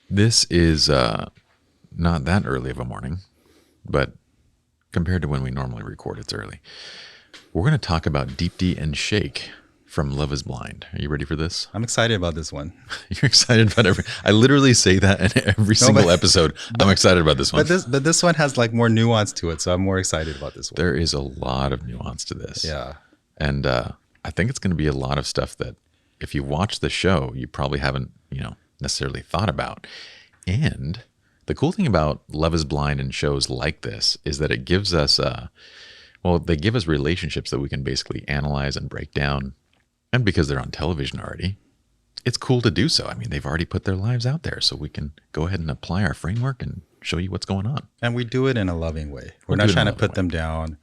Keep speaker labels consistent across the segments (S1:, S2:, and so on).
S1: This is not that early of a morning, but compared to when we normally record, it's early. We're going to talk about Deepti and Shake from Love is Blind. Are you ready for this?
S2: I'm excited about this one.
S1: You're excited about I literally say that in every single episode. I'm excited about this one.
S2: But this one has like more nuance to it, so I'm more excited about this one.
S1: There is a lot of nuance to this.
S2: Yeah.
S1: And I think it's going to be a lot of stuff that if you watch the show, you probably haven't, necessarily thought about. And the cool thing about Love is Blind and shows like this is that it gives us, they give us relationships that we can basically analyze and break down. And because they're on television already, it's cool to do so. I mean, they've already put their lives out there, so we can go ahead and apply our framework and show you what's going on.
S2: And we do it in a loving way. We're not trying to put them down.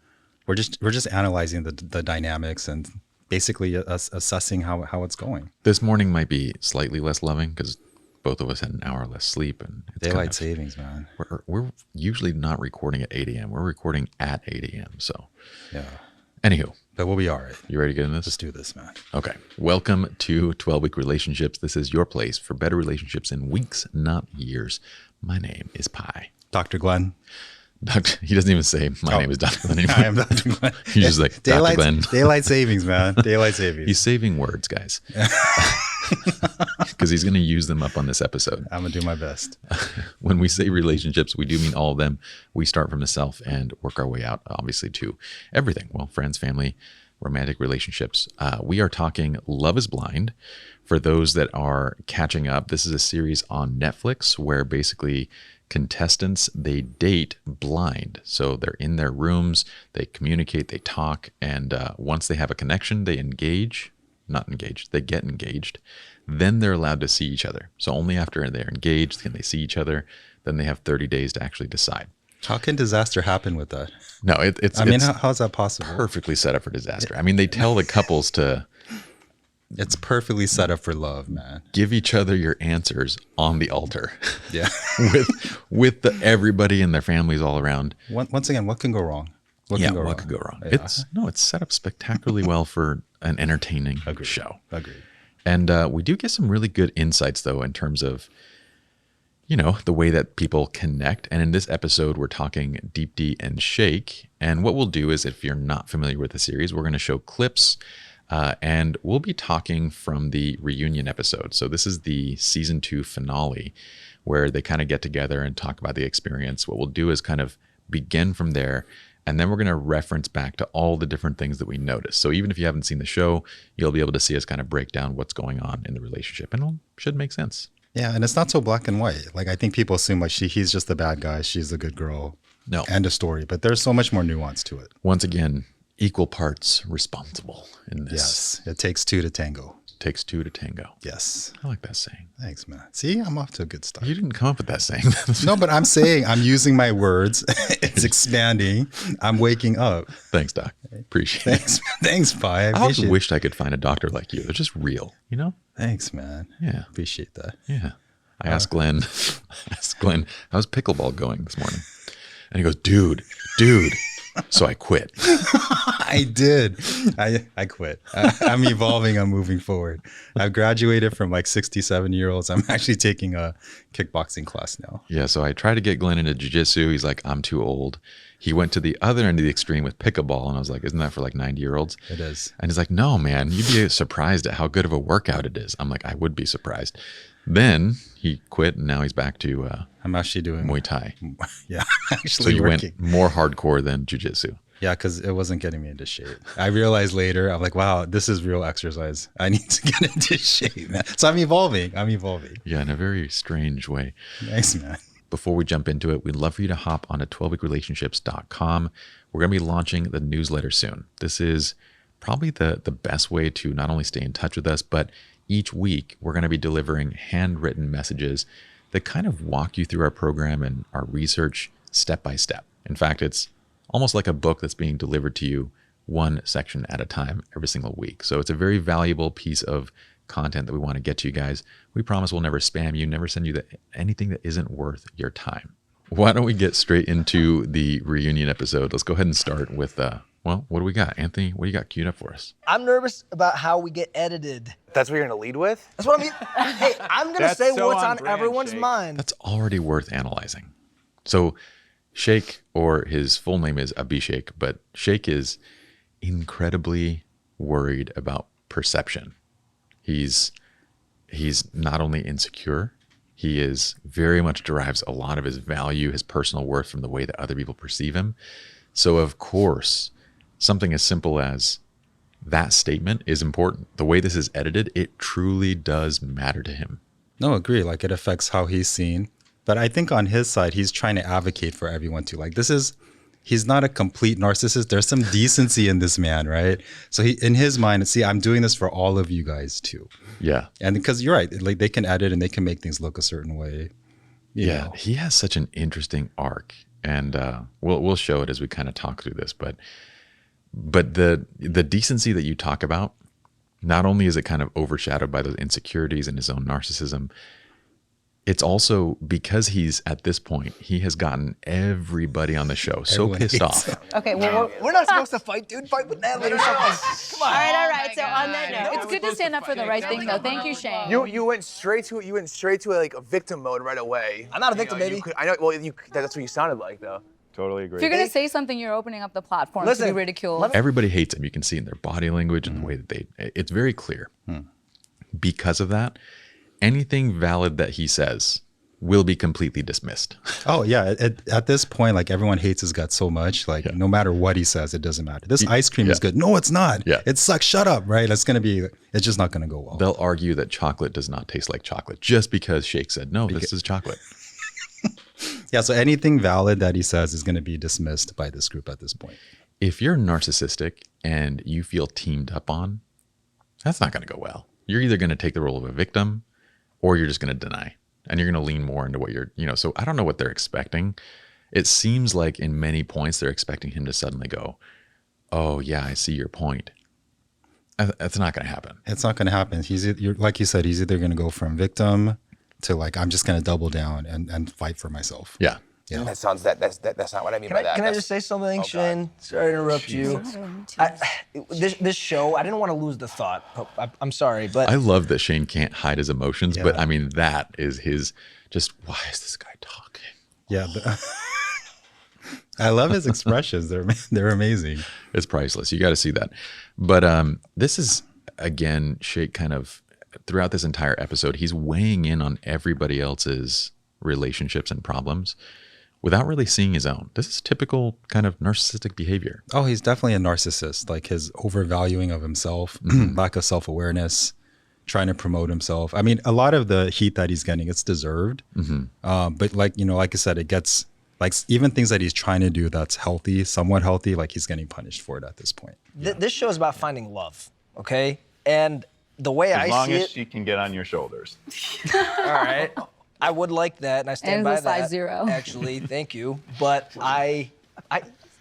S2: We're just analyzing the dynamics and basically assessing how it's going.
S1: This morning might be slightly less loving because both of us had an hour less sleep. And it's
S2: daylight savings, man.
S1: We're usually not recording at 8 a.m. We're recording at 8 a.m. So,
S2: yeah.
S1: Anywho.
S2: But we'll be all right.
S1: You ready to get into this?
S2: Let's do this, man.
S1: Okay. Welcome to 12-Week Relationships. This is your place for better relationships in weeks, not years. My name is Pye.
S2: Dr. Glen.
S1: He doesn't even say my name is Dr. Glen anymore.
S2: I am Dr. Glen.
S1: He's just like, Dr. Glen.
S2: Daylight savings, man. Daylight savings.
S1: He's saving words, guys. Because he's going to use them up on this episode.
S2: I'm going to do my best.
S1: When we say relationships, we do mean all of them. We start from the self and work our way out, obviously, to everything. Well, friends, family, romantic relationships. We are talking Love is Blind. For those that are catching up, this is a series on Netflix where basically contestants, they date blind. So they're in their rooms, they communicate, they talk, and once they have a connection, they they get engaged. Then they're allowed to see each other. So only after they're engaged can they see each other. Then they have 30 days to actually decide.
S2: How can disaster happen with that?
S1: No, it's
S2: how's that possible?
S1: Perfectly set up for disaster. I mean, they tell the couples to...
S2: It's perfectly set up for love, man.
S1: Give each other your answers on the altar.
S2: Yeah.
S1: with everybody and their families all around.
S2: Once again, what can go wrong?
S1: What could go wrong? Yeah. It's set up spectacularly well for an entertaining show.
S2: Agreed.
S1: And we do get some really good insights, though, in terms of, the way that people connect. And in this episode, we're talking Deepti and Shake. And what we'll do is, if you're not familiar with the series, we're going to show clips. And we'll be talking from the reunion episode. So this is the season 2 finale where they kind of get together and talk about the experience. What we'll do is kind of begin from there. And then we're going to reference back to all the different things that we noticed. So even if you haven't seen the show, you'll be able to see us kind of break down what's going on in the relationship. And it should make sense.
S2: Yeah. And it's not so black and white. Like, I think people assume like he's just the bad guy. She's the good girl.
S1: No.
S2: End of story. But there's so much more nuance to it.
S1: Once again, equal parts responsible in this.
S2: Yes. It takes two to tango.
S1: Takes two to tango.
S2: Yes.
S1: I like that saying.
S2: Thanks, man. See, I'm off to a good start.
S1: You didn't come up with that saying.
S2: No, but I'm saying I'm using my words. It's expanding. I'm waking up.
S1: Thanks, Doc. Appreciate it.
S2: Thanks, Pye.
S1: I always wished I could find a doctor like you. They're just real,
S2: Thanks, man.
S1: Yeah.
S2: Appreciate that.
S1: Yeah. I asked Glen, how's pickleball going this morning? And he goes, dude. So I quit.
S2: I did. I quit. I'm evolving. I'm moving forward. I've graduated from like 67-year-olds. I'm actually taking a kickboxing class now.
S1: Yeah. So I tried to get Glen into jiu-jitsu. He's like, I'm too old. He went to the other end of the extreme with pickleball. And I was like, isn't that for like 90-year-olds?
S2: It is.
S1: And he's like, no, man, you'd be surprised at how good of a workout it is. I'm like, I would be surprised. Then he quit and now he's back to
S2: I'm actually doing
S1: Muay Thai.
S2: Yeah, actually.
S1: So you went more hardcore than jiu-jitsu.
S2: Yeah, because it wasn't getting me into shape. I realized later, I'm like, wow, this is real exercise. I need to get into shape, man. So I'm evolving.
S1: Yeah, in a very strange way.
S2: Thanks, man.
S1: Before we jump into it, we'd love for you to hop on to 12weekrelationships.com. We're going to be launching the newsletter soon. This is probably the best way to not only stay in touch with us, but each week we're going to be delivering handwritten messages that kind of walk you through our program and our research step by step. In fact, it's almost like a book that's being delivered to you one section at a time every single week. So it's a very valuable piece of content that we want to get to you guys. We promise we'll never spam you, never send you anything that isn't worth your time. Why don't we get straight into the reunion episode? Let's go ahead and start with, what do we got? Anthony, what do you got queued up for us?
S3: I'm nervous about how we get edited. That's what you're gonna lead with?
S4: That's what I mean. Hey, I'm gonna
S5: That's
S4: say
S5: so
S4: what's
S5: on
S4: on
S5: brand,
S4: everyone's
S5: Shake.
S4: mind.
S1: That's already worth analyzing. So Shake, or his full name is Abhishek, but Shake is incredibly worried about perception. He's not only insecure, he is very much derives a lot of his value, his personal worth from the way that other people perceive him. So of course, something as simple as that statement is important. The way this is edited, it truly does matter to him.
S2: No, agree. Like it affects how he's seen. But I think on his side, he's trying to advocate for everyone too. Like he's not a complete narcissist. There's some decency in this man, right? So in his mind, see, I'm doing this for all of you guys too.
S1: Yeah.
S2: And because you're right, like they can edit and they can make things look a certain way. You know.
S1: He has such an interesting arc, and we'll show it as we kind of talk through this. But the decency that you talk about, not only is it kind of overshadowed by those insecurities and his own narcissism, it's also because he's at this point, he has gotten everybody on the show so
S2: Everyone
S1: pissed
S2: hates
S1: off.
S2: him.
S6: Okay, well,
S4: We're not supposed to fight, dude. Fight with Natalie or something. Come on.
S6: all right. So on that note,
S7: It's good to stand up for the right thing, though. Thank you, Shane.
S3: You went straight to like a victim mode right away.
S4: I'm not a victim, baby.
S3: I know. Well, that's what you sounded like, though.
S5: Totally agree.
S7: If you're going to say something, you're opening up the platform to
S4: Listen,
S7: be ridiculed.
S1: Everybody hates him. You can see in their body language and the way that it's very clear. Because of that, anything valid that he says will be completely dismissed.
S2: Oh yeah, at this point, like everyone hates his guts so much. Like no matter what he says, it doesn't matter. This ice cream is good. No, it's not.
S1: Yeah.
S2: It sucks. Shut up. Right? It's just not gonna go well.
S1: They'll argue that chocolate does not taste like chocolate just because Shake said, no, this is chocolate.
S2: Yeah. So anything valid that he says is gonna be dismissed by this group at this point.
S1: If you're narcissistic and you feel teamed up on, that's not going to go well. You're either going to take the role of a victim or you're just going to deny, and you're going to lean more into what so I don't know what they're expecting. It seems like in many points, they're expecting him to suddenly go, oh yeah, I see your point. That's not going to happen.
S2: It's not gonna happen. Like you said, he's either gonna go from victim to like I'm just gonna double down and fight for myself.
S1: Yeah.
S3: That sounds that's not what I mean by that.
S4: Can I just say something, Shane? Sorry to interrupt you. This show, I didn't want to lose the thought. I'm sorry, but
S1: I love that Shane can't hide his emotions, but I mean, that is his why is this guy talking?
S2: Yeah. I love his expressions. They're amazing.
S1: It's priceless. You got to see that. But this is, again, Shake kind of, throughout this entire episode, he's weighing in on everybody else's relationships and problems without really seeing his own. This is typical kind of narcissistic behavior.
S2: Oh, he's definitely a narcissist. Like his overvaluing of himself, lack of self-awareness, trying to promote himself. I mean, a lot of the heat that he's getting, it's deserved. But like I said, it gets like even things that he's trying to do that's healthy, somewhat healthy, like he's getting punished for it at this point.
S4: this show is about finding love, okay? And the way I
S5: As long
S4: see
S5: as
S4: it,
S5: she can get on your shoulders.
S4: all right, I would like that, and I stand
S7: And
S4: by
S7: it's a size
S4: that.
S7: 0.
S4: Actually, thank you, but I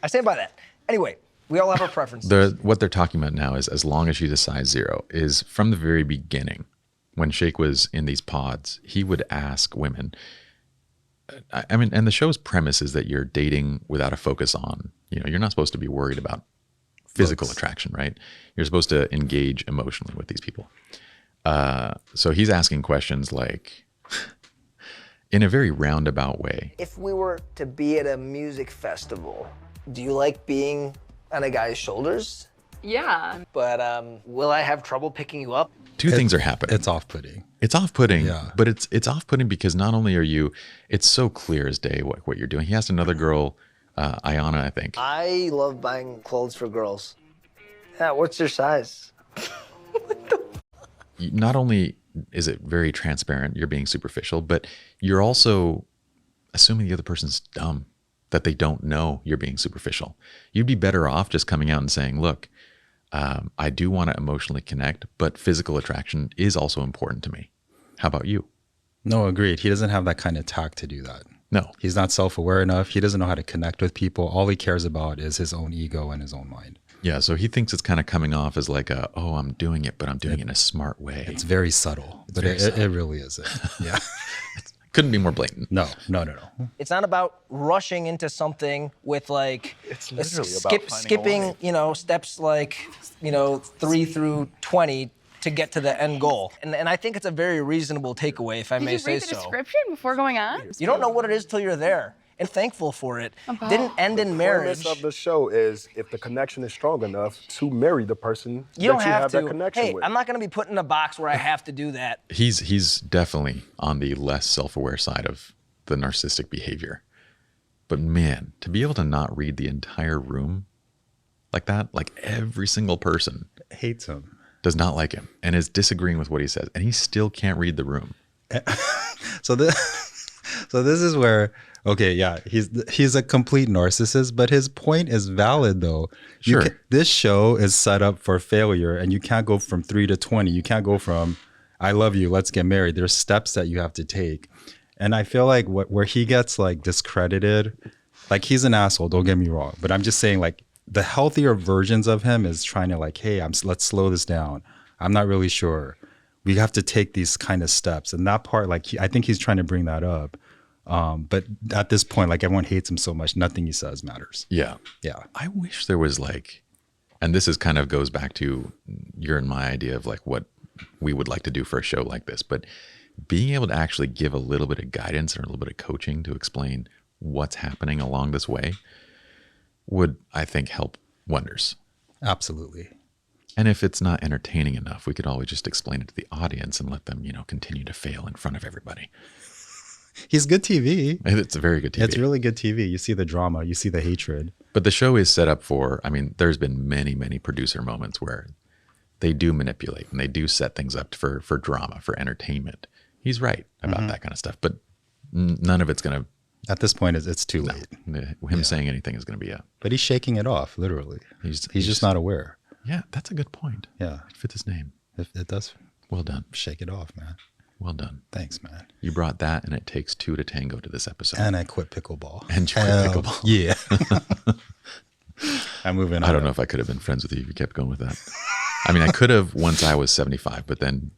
S4: stand by that. Anyway, we all have our preferences.
S1: What they're talking about now is as long as she's a size 0 is from the very beginning. When Shake was in these pods, he would ask women, I mean, and the show's premise is that you're dating without a focus on, you're not supposed to be worried about physical attraction, right? You're supposed to engage emotionally with these people. So he's asking questions like, in a very roundabout way.
S4: If we were to be at a music festival, do you like being on a guy's shoulders?
S7: Yeah.
S4: But will I have trouble picking you up?
S1: Two things are happening.
S2: It's off-putting.
S1: It's off-putting,
S2: Yeah.
S1: but it's off-putting because not only it's so clear as day what you're doing. He asked another girl, Ayana, I think.
S4: I love buying clothes for girls. Yeah, what's your size?
S1: Not only is it very transparent, you're being superficial, but you're also assuming the other person's dumb, that they don't know you're being superficial. You'd be better off just coming out and saying, look, I do want to emotionally connect, but physical attraction is also important to me. How about you?
S2: No, agreed. He doesn't have that kind of tact to do that.
S1: No.
S2: He's not self-aware enough. He doesn't know how to connect with people. All he cares about is his own ego and his own mind.
S1: Yeah, so he thinks it's kind of coming off as like I'm doing it, but I'm doing it in a smart way.
S2: It's very subtle, but it really isn't. Yeah.
S1: Couldn't be more blatant.
S2: No.
S4: It's not about rushing into something with like
S5: It's literally about finding a
S4: skipping,
S5: wife.
S4: steps like, 3 through 20 to get to the end goal. And I think it's a very reasonable takeaway, if I may
S7: Did you
S4: say
S7: read the
S4: so.
S7: description before going on?
S4: You don't know what it is till you're there. And thankful for it. Didn't end in marriage.
S5: The premise of the show is if the connection is strong enough to marry the person
S4: You don't
S5: that you
S4: have
S5: have
S4: to.
S5: that connection
S4: Hey,
S5: with.
S4: I'm not going to be put in a box where I have to do that.
S1: He's definitely on the less self-aware side of the narcissistic behavior. But man, to be able to not read the entire room like that, like every single person
S2: Hates him.
S1: does not like him and is disagreeing with what he says, and he still can't read the room.
S2: So this is where, okay, yeah, he's a complete narcissist, but his point is valid though.
S1: Sure.
S2: This show is set up for failure, and you can't go from 3 to 20. You can't go from I love you, let's get married. There's steps that you have to take. And I feel like where he gets like discredited, like he's an asshole, don't get me wrong, but I'm just saying like the healthier versions of him is trying to like, hey, let's slow this down. I'm not really sure. We have to take these kind of steps. And that part, like, I think he's trying to bring that up. But at this point, like everyone hates him so much, nothing he says matters.
S1: Yeah.
S2: Yeah.
S1: I wish there was like, and this is kind of goes back to your and my idea of like what we would like to do for a show like this, but being able to actually give a little bit of guidance and a little bit of coaching to explain what's happening along this way would, I think, help wonders.
S2: Absolutely.
S1: And if it's not entertaining enough, we could always just explain it to the audience and let them, continue to fail in front of everybody.
S2: He's good TV.
S1: It's a very good TV.
S2: It's really good TV. You see the drama, you see the hatred.
S1: But the show is set up for, there's been many, many producer moments where they do manipulate and they do set things up for drama, for entertainment. He's right about that kind of stuff, but none of it's going to.
S2: At this point, it's too late.
S1: Him saying anything is going to be a.
S2: But he's shaking it off, literally. He's just not aware.
S1: Yeah, that's a good point.
S2: Yeah.
S1: It fits his name.
S2: It does
S1: Well done.
S2: shake it off, man.
S1: Well done.
S2: Thanks, man.
S1: You brought that, and it takes two to tango to this episode.
S2: And I quit pickleball.
S1: And you quit pickleball.
S2: Yeah. I'm moving on.
S1: I don't know if I could have been friends with you if you kept going with that. I could have once I was 75, but then,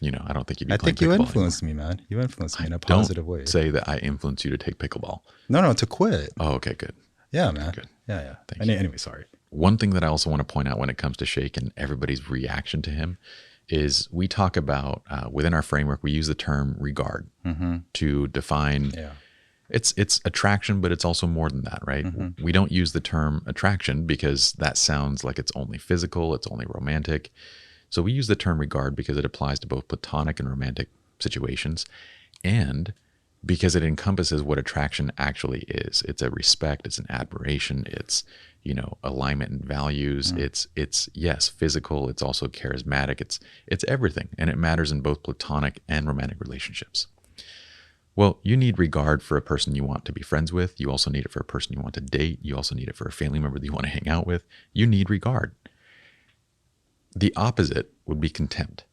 S1: I don't think you'd be
S2: I
S1: playing
S2: think you
S1: pickleball
S2: influenced
S1: anymore.
S2: me, man. You influenced me in a
S1: Don't
S2: positive way.
S1: say that I influenced you to take pickleball.
S2: No, to quit.
S1: Oh, okay, good.
S2: Yeah, man.
S1: Good.
S2: Yeah.
S1: Thank you.
S2: Anyway, sorry.
S1: One thing that I also want to point out when it comes to Shake and everybody's reaction to him is we talk about, within our framework, we use the term regard to define, it's attraction, but it's also more than that, right? We don't use the term attraction because that sounds like it's only physical, it's only romantic. So we use the term regard because it applies to both platonic and romantic situations, and because it encompasses what attraction actually is. It's a respect, it's an admiration, it's, alignment in values. It's yes, physical, it's also charismatic, it's everything, and it matters in both platonic and romantic relationships. Well, you need regard for a person you want to be friends with. You also need it for a person you want to date. You also need it for a family member that you want to hang out with. You need regard. The opposite would be contempt.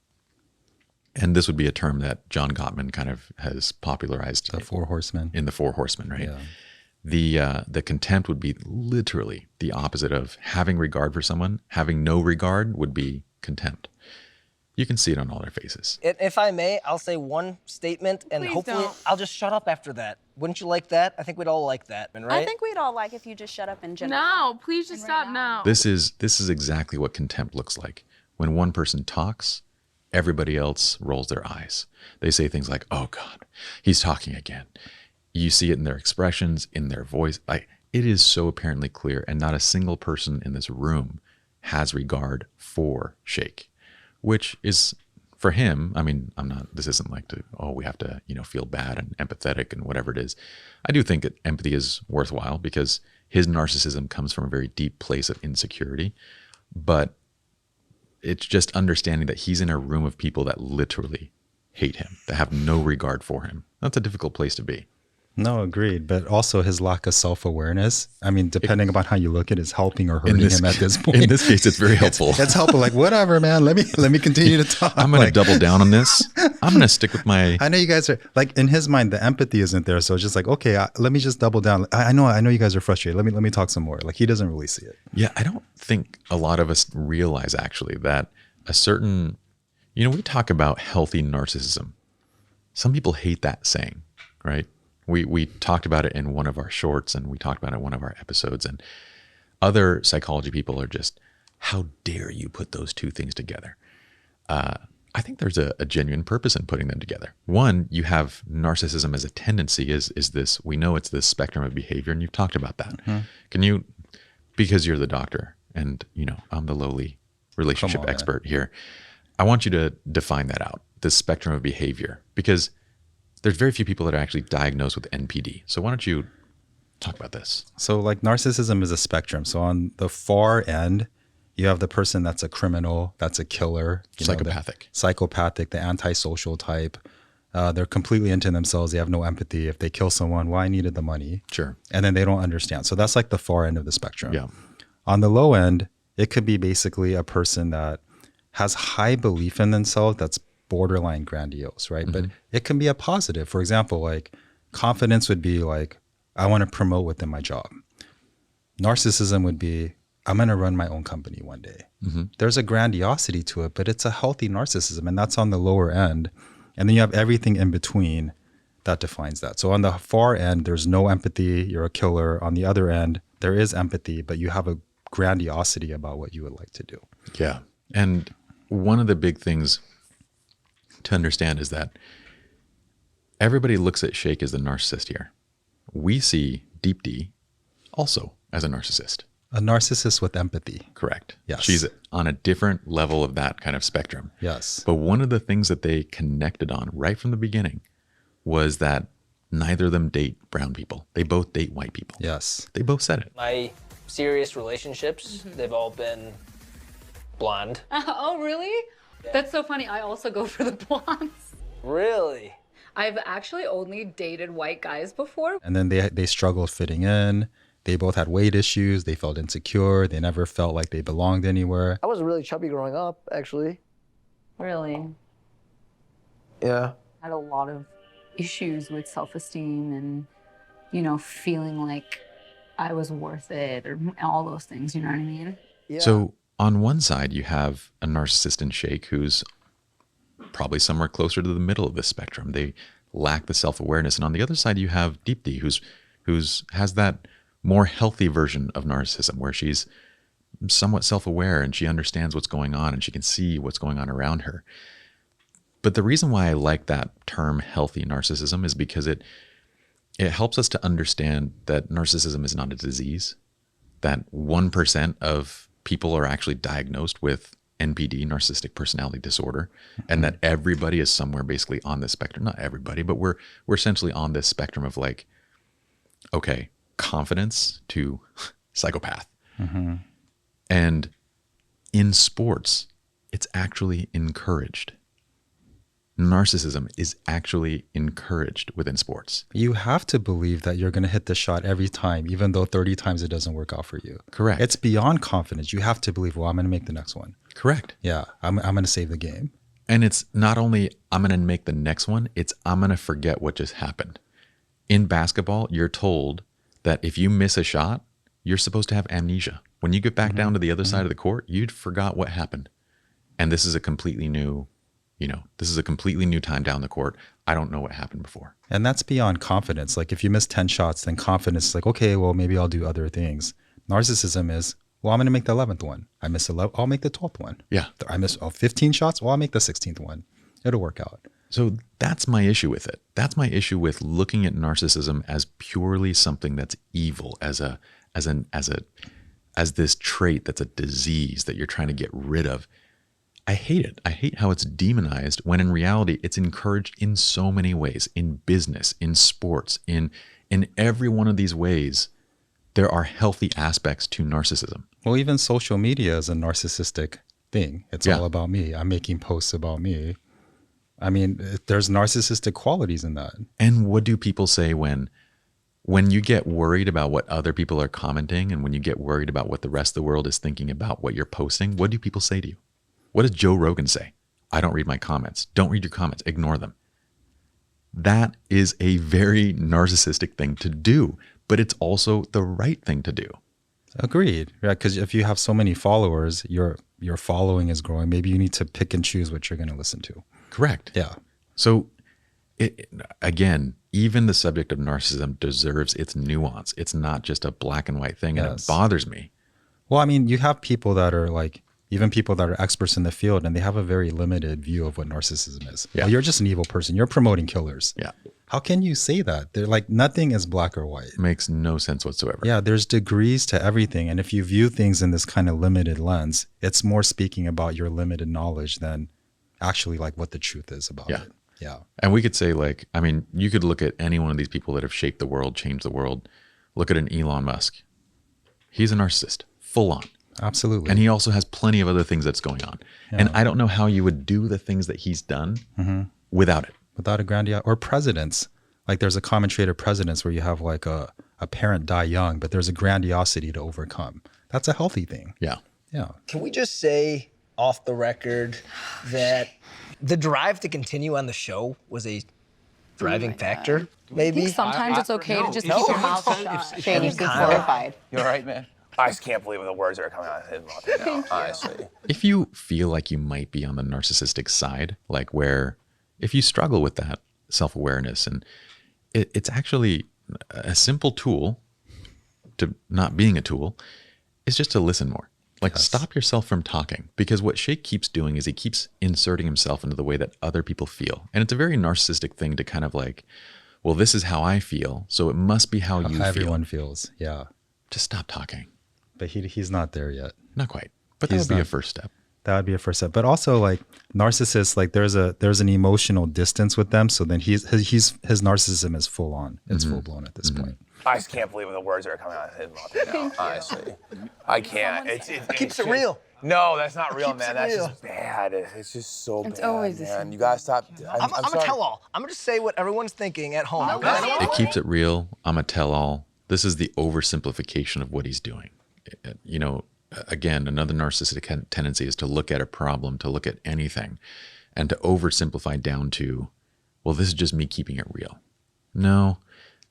S1: And this would be a term that John Gottman kind of has popularized.
S2: The Four Horsemen.
S1: In the Four Horsemen, right?
S2: Yeah.
S1: The contempt would be literally the opposite of having regard for someone. Having no regard would be contempt. You can see it on all their faces.
S4: If I may, I'll say one statement, and
S7: Please
S4: hopefully
S7: don't.
S4: I'll just shut up after that. Wouldn't you like that? I think we'd all like that, right?
S6: I think we'd all like if you just shut up in general.
S7: No, please just stop now.
S1: This is exactly what contempt looks like. When one person talks, everybody else rolls their eyes. They say things like, "Oh God, he's talking again." You see it in their expressions, in their voice. Like, it is so apparently clear, and not a single person in this room has regard for Shake, which is for him. This isn't like we have to, feel bad and empathetic and whatever it is. I do think that empathy is worthwhile because his narcissism comes from a very deep place of insecurity, but it's just understanding that he's in a room of people that literally hate him, that have no regard for him. That's a difficult place to be.
S2: No, agreed. But also his lack of self-awareness. Depending upon how you look at it, is helping or hurting him at this point.
S1: In this case, it's very helpful.
S2: It's helpful. Like, whatever, man. Let me continue to talk.
S1: I'm going to double down on this. I'm going to stick with my...
S2: I know you guys are, like, in his mind, the empathy isn't there. So it's just like, okay, let me just double down. I know you guys are frustrated. Let me talk some more. Like, he doesn't really see it.
S1: Yeah, I don't think a lot of us realize, actually, that a certain... we talk about healthy narcissism. Some people hate that saying, right? We talked about it in one of our shorts, and we talked about it in one of our episodes, and other psychology people are just, how dare you put those two things together? I think there's a genuine purpose in putting them together. One, you have narcissism as a tendency is this, we know it's this spectrum of behavior, and you've talked about that. Can you, because you're the doctor and, you know, I'm the lowly relationship expert here, I want you to define that out, this spectrum of behavior, because there's very few people that are actually diagnosed with NPD. So why don't you talk about this?
S2: So like narcissism is a spectrum. So on the far end, you have the person that's a criminal, that's a killer. Psychopathic, the antisocial type. They're completely into themselves. They have no empathy. If they kill someone, well, I needed the money.
S1: Sure.
S2: And then they don't understand. So that's like the far end of the spectrum.
S1: Yeah.
S2: On the low end, it could be basically a person that has high belief in themselves that's borderline grandiose, right? But it can be a positive. For example, like confidence would be like, I want to promote within my job. Narcissism would be, I'm going to run my own company one day. There's a grandiosity to it, but it's a healthy narcissism, and that's on the lower end. And then you have everything in between that defines that. So on the far end, there's no empathy, you're a killer. On the other end, there is empathy, but you have a grandiosity about what you would like to do.
S1: Yeah. And one of the big things to understand is that everybody looks at Shake as the narcissist here. We see Deepti also as a narcissist.
S2: A narcissist with empathy.
S1: Correct.
S2: Yes.
S1: She's on a different level of that kind of spectrum.
S2: Yes.
S1: But one of the things that they connected on right from the beginning was that neither of them date brown people. They both date white people.
S2: Yes.
S1: They both said it.
S4: My serious relationships, they've all been blonde.
S8: Oh, really? That's so funny. I also go for the blondes.
S4: Really?
S8: I've actually only dated white guys before.
S2: And then they struggled fitting in. They both had weight issues. They felt insecure. They never felt like they belonged anywhere.
S3: I was really chubby growing up, actually.
S8: Really?
S3: Yeah.
S8: I had a lot of issues with self-esteem and, you know, feeling like I was worth it or all those things, you know what I mean?
S3: Yeah.
S1: So on one side, you have a narcissist in Shake who's probably somewhere closer to the middle of this spectrum. They lack the self-awareness. And on the other side, you have Deepti, who's has that more healthy version of narcissism where she's somewhat self-aware and she understands what's going on and she can see what's going on around her. But the reason why I like that term healthy narcissism is because it helps us to understand that narcissism is not a disease, that 1% of people are actually diagnosed with NPD, narcissistic personality disorder, and that everybody is somewhere basically on this spectrum. Not everybody, but we're essentially on this spectrum of like, okay, confidence to psychopath. And in sports, it's actually encouraged. Narcissism is actually encouraged within sports.
S2: You have to believe that you're going to hit the shot every time, even though 30 times it doesn't work out for you.
S1: Correct.
S2: It's beyond confidence. You have to believe, well, I'm going to make the next one.
S1: Correct.
S2: Yeah, I'm going to save the game.
S1: And it's not only I'm going to make the next one, it's I'm going to forget what just happened. In basketball, you're told that if you miss a shot, you're supposed to have amnesia. When you get back down to the other side of the court, you'd forgot what happened. And this is a completely new, this is a completely new time down the court. I don't know what happened before.
S2: And that's beyond confidence. Like if you miss 10 shots, then confidence is like, okay, well, maybe I'll do other things. Narcissism is, well, I'm going to make the 11th one. I miss 11, I'll make the 12th one.
S1: Yeah.
S2: I miss 15 shots. Well, I'll make the 16th one. It'll work out.
S1: So that's my issue with it. That's my issue with looking at narcissism as purely something that's evil, as this trait that's a disease that you're trying to get rid of. I hate it. I hate how it's demonized when in reality it's encouraged in so many ways, in business, in sports, in every one of these ways. There are healthy aspects to narcissism.
S2: Well, even social media is a narcissistic thing. It's all about me. I'm making posts about me. I mean, there's narcissistic qualities in that.
S1: And what do people say when you get worried about what other people are commenting and when you get worried about what the rest of the world is thinking about what you're posting? What do people say to you? What does Joe Rogan say? I don't read my comments. Don't read your comments. Ignore them. That is a very narcissistic thing to do, but it's also the right thing to do.
S2: Agreed. Yeah, because if you have so many followers, your following is growing. Maybe you need to pick and choose what you're going to listen to.
S1: Correct.
S2: Yeah.
S1: So again, even the subject of narcissism deserves its nuance. It's not just a black and white thing, and it bothers me.
S2: Well, I mean, you have people that are like even people that are experts in the field, and they have a very limited view of what narcissism is.
S1: Yeah.
S2: Well, you're just an evil person. You're promoting killers.
S1: Yeah.
S2: How can you say that? They're like, nothing is black or white.
S1: Makes no sense whatsoever.
S2: Yeah, there's degrees to everything. And if you view things in this kind of limited lens, it's more speaking about your limited knowledge than actually like what the truth is about
S1: Yeah.
S2: it. Yeah.
S1: And we could say, like, I mean, you could look at any one of these people that have shaped the world, changed the world. Look at an Elon Musk. He's a narcissist, full on.
S2: Absolutely.
S1: And he also has plenty of other things that's going on.
S2: Yeah.
S1: And I don't know how you would do the things that he's done without it.
S2: Without a grandiose, or presidents. Like there's a common trait of presidents where you have like a parent die young, but there's a grandiosity to overcome. That's a healthy thing.
S1: Yeah.
S2: Yeah.
S4: Can we just say off the record that the drive to continue on the show was a driving factor? Maybe.
S8: I think sometimes it's okay to just keep your mouth shut. Shane, you seem horrified.
S3: You all right, man? I just can't believe the words that are coming out of his mouth right now, honestly.
S1: If you feel like you might be on the narcissistic side, like where if you struggle with that self-awareness, and it's actually a simple tool to not being a tool, is just to listen more. Like stop yourself from talking, because what Shake keeps doing is he keeps inserting himself into the way that other people feel. And it's a very narcissistic thing to kind of like, well, this is how I feel, so it must be how you feel.
S2: Everyone feels. Yeah.
S1: Just stop talking.
S2: But he's not there yet.
S1: Not quite. But that
S2: He's
S1: would be a
S2: not.
S1: first step.
S2: That would be a first step. But also like narcissists, like there's an emotional distance with them. So then his narcissism is full on. It's full blown at this point.
S3: I just can't believe the words that are coming out of his mouth right now, honestly. I can't. It
S4: keeps it real.
S3: No, that's not real,
S4: keeps
S3: man.
S4: it
S3: That's
S4: real.
S3: just bad. It's just so bad,
S7: always the
S3: man.
S7: same.
S3: You gotta stop.
S4: I'm a
S3: sorry.
S4: tell-all. I'm gonna just say what everyone's thinking at home.
S1: It keeps it real. I'm a tell-all. This is the oversimplification of what he's doing. You know, again, another narcissistic tendency is to look at a problem, to look at anything, and to oversimplify down to, well, this is just me keeping it real. No,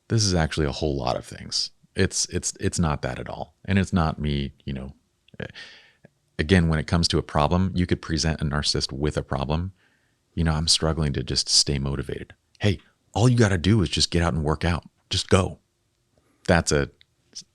S1: this is actually a whole lot of things. It's not that at all. And it's not me, you know. Again, when it comes to a problem, you could present a narcissist with a problem. You know, I'm struggling to just stay motivated. Hey, all you got to do is just get out and work out. Just go. That's a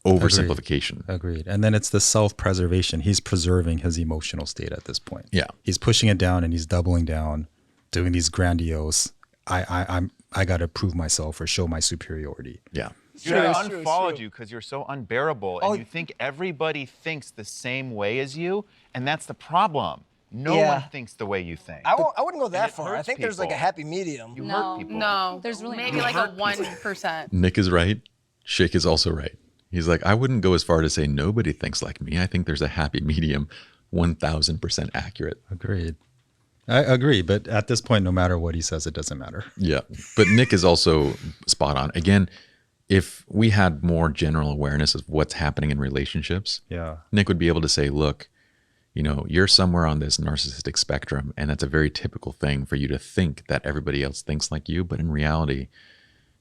S1: oversimplification.
S2: Agreed. And then it's the self-preservation. He's preserving his emotional state at this point.
S1: Yeah.
S2: He's pushing it down and he's doubling down, doing these grandiose, I got to prove myself or show my superiority.
S1: Yeah.
S9: Dude, I unfollowed you because you're so unbearable, and you think everybody thinks the same way as you, and that's the problem. No one thinks the way you think.
S4: I wouldn't go that
S9: it
S4: far. I
S9: hurts
S4: think there's like a
S9: people.
S4: happy medium.
S9: You
S7: No,
S9: hurt people.
S7: no.
S8: There's really
S7: maybe
S8: not.
S7: like a 1%.
S1: Nick is right. Shake is also right. He's like, I wouldn't go as far to say nobody thinks like me. I think there's a happy medium, 1000% accurate.
S2: Agreed. I agree. But at this point, no matter what he says, it doesn't matter.
S1: Yeah. But Nick is also spot on. Again, if we had more general awareness of what's happening in relationships,
S2: Yeah.
S1: Nick would be able to say, look, you know, you're somewhere on this narcissistic spectrum, and that's a very typical thing for you to think that everybody else thinks like you, but in reality,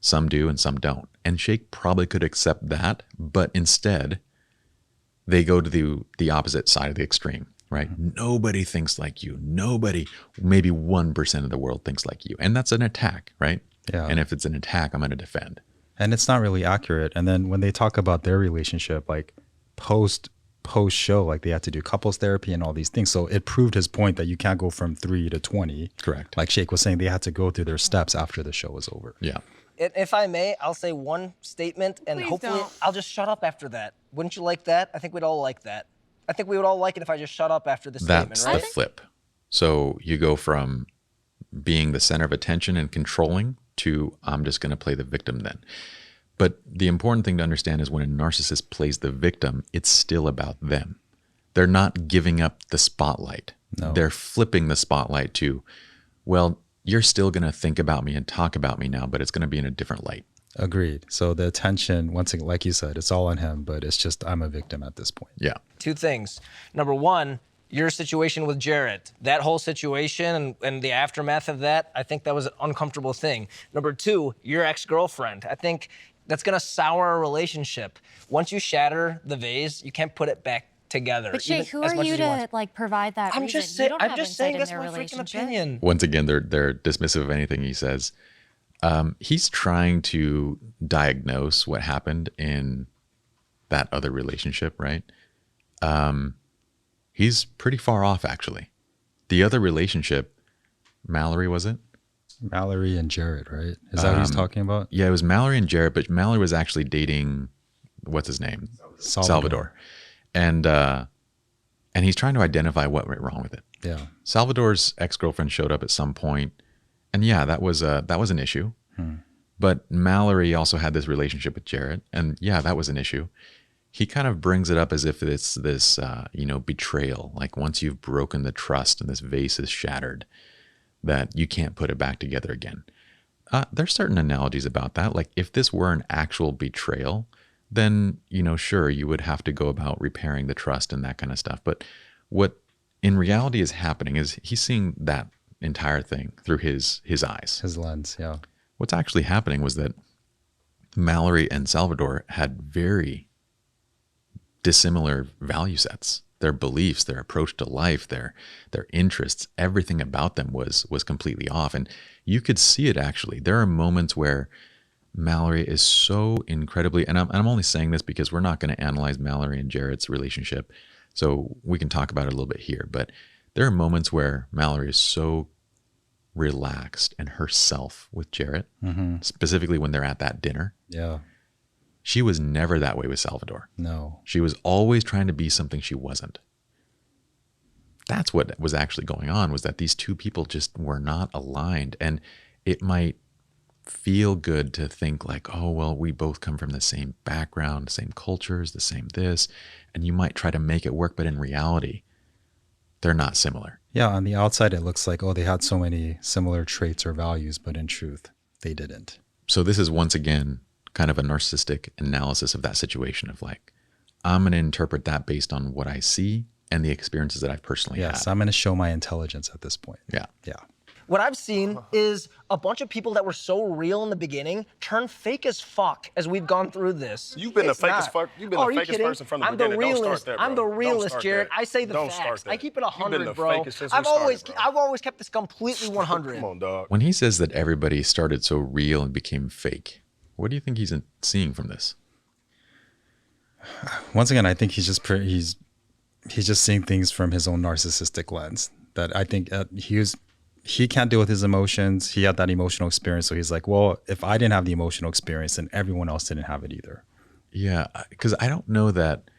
S1: some do and some don't. And Shake probably could accept that, but instead, they go to the opposite side of the extreme, right? Nobody thinks like you. Nobody, maybe 1% of the world thinks like you. And that's an attack, right?
S2: Yeah.
S1: And if it's an attack, I'm going to defend.
S2: And it's not really accurate. And then when they talk about their relationship, like post show, like they had to do couples therapy and all these things. So it proved his point that you can't go from 3 to 20.
S1: Correct.
S2: Like Shake was saying, they had to go through their steps after the show was over.
S1: Yeah.
S4: If I may, I'll say one statement, and
S7: Please
S4: hopefully
S7: don't.
S4: I'll just shut up after that. Wouldn't you like that? I think we'd all like that. I think we would all like it if I just shut up after the
S1: That's
S4: statement,
S1: the
S4: right?
S1: flip. So you go from being the center of attention and controlling to I'm just going to play the victim then. But the important thing to understand is when a narcissist plays the victim, it's still about them. They're not giving up the spotlight.
S2: No.
S1: They're flipping the spotlight to, well, you're still going to think about me and talk about me now, but it's going to be in a different light.
S2: Agreed. So the attention, once again, like you said, it's all on him, but it's just I'm a victim at this point.
S1: Yeah.
S4: Two things. Number one, your situation with Jarrett, that whole situation and the aftermath of that, I think that was an uncomfortable thing. Number two, your ex-girlfriend. I think that's going to sour a relationship. Once you shatter the vase, you can't put it back together.
S10: But Shake,
S4: even
S10: who
S4: as
S10: are
S4: much
S10: you
S4: as want.
S10: to like provide that
S4: I'm
S10: reason?
S4: just
S10: You
S4: saying.
S10: don't
S4: I'm
S10: have
S4: just
S10: insight
S4: saying
S10: in
S4: that's
S10: their
S4: my freaking
S10: relationship.
S4: opinion.
S1: Once again, they're dismissive of anything he says. He's trying to diagnose what happened in that other relationship, right? He's pretty far off, actually. The other relationship, Mallory, was it?
S2: Mallory and Jared, right? Is that what he's talking about?
S1: Yeah, it was Mallory and Jared, but Mallory was actually dating, what's his name? Salvador. And he's trying to identify what went wrong with it.
S2: Yeah.
S1: Salvador's ex-girlfriend showed up at some point, and yeah, that was an issue. But Mallory also had this relationship with Jared, and yeah, that was an issue. He kind of brings it up as if it's this, betrayal. Like once you've broken the trust and this vase is shattered, that you can't put it back together again. There's certain analogies about that. Like if this were an actual betrayal, then, sure, you would have to go about repairing the trust and that kind of stuff. But what in reality is happening is he's seeing that entire thing through his eyes.
S2: His lens, yeah.
S1: What's actually happening was that Mallory and Salvador had very dissimilar value sets. Their beliefs, their approach to life, their interests, everything about them was completely off. And you could see it actually. There are moments where Mallory is so incredibly, and I'm only saying this because we're not going to analyze Mallory and Jared's relationship, so we can talk about it a little bit here. But there are moments where Mallory is so relaxed and herself with Jared, specifically when they're at that dinner.
S2: Yeah.
S1: She was never that way with Salvador.
S2: No.
S1: She was always trying to be something she wasn't. That's what was actually going on, was that these two people just were not aligned. And it might feel good to think like, oh, well, we both come from the same background, same cultures, the same this, and you might try to make it work, but in reality, they're not similar.
S2: Yeah, on the outside, it looks like, oh, they had so many similar traits or values, but in truth, they didn't.
S1: So this is once again kind of a narcissistic analysis of that situation of like, I'm going to interpret that based on what I see and the experiences that I've personally had.
S2: Yes, I'm going to show my intelligence at this point.
S1: Yeah.
S2: Yeah.
S4: What I've seen is a bunch of people that were so real in the beginning turn fake as fuck as we've gone through this.
S5: You've been
S4: It's
S5: the fakest
S4: not.
S5: fuck. You've been
S4: Oh, are
S5: the
S4: you
S5: fakest
S4: kidding?
S5: person from the
S4: I'm the
S5: beginning. Don't
S4: realist.
S5: start there,
S4: I'm
S5: bro.
S4: the
S5: Don't
S4: realist,
S5: start
S4: Jared.
S5: there.
S4: I say the
S5: Don't
S4: facts.
S5: start there.
S4: I keep it
S5: You've been
S4: 100,
S5: the
S4: bro.
S5: fakest since we
S4: I've
S5: started,
S4: always kept this completely 100.
S5: Come on, dog.
S1: When he says that everybody started so real and became fake, what do you think he's seeing from this?
S2: Once again, I think he's just seeing things from his own narcissistic lens. That I think he can't deal with his emotions. He had that emotional experience, so he's like, well, if I didn't have the emotional experience, then everyone else didn't have it either.
S1: Yeah, because I don't know that,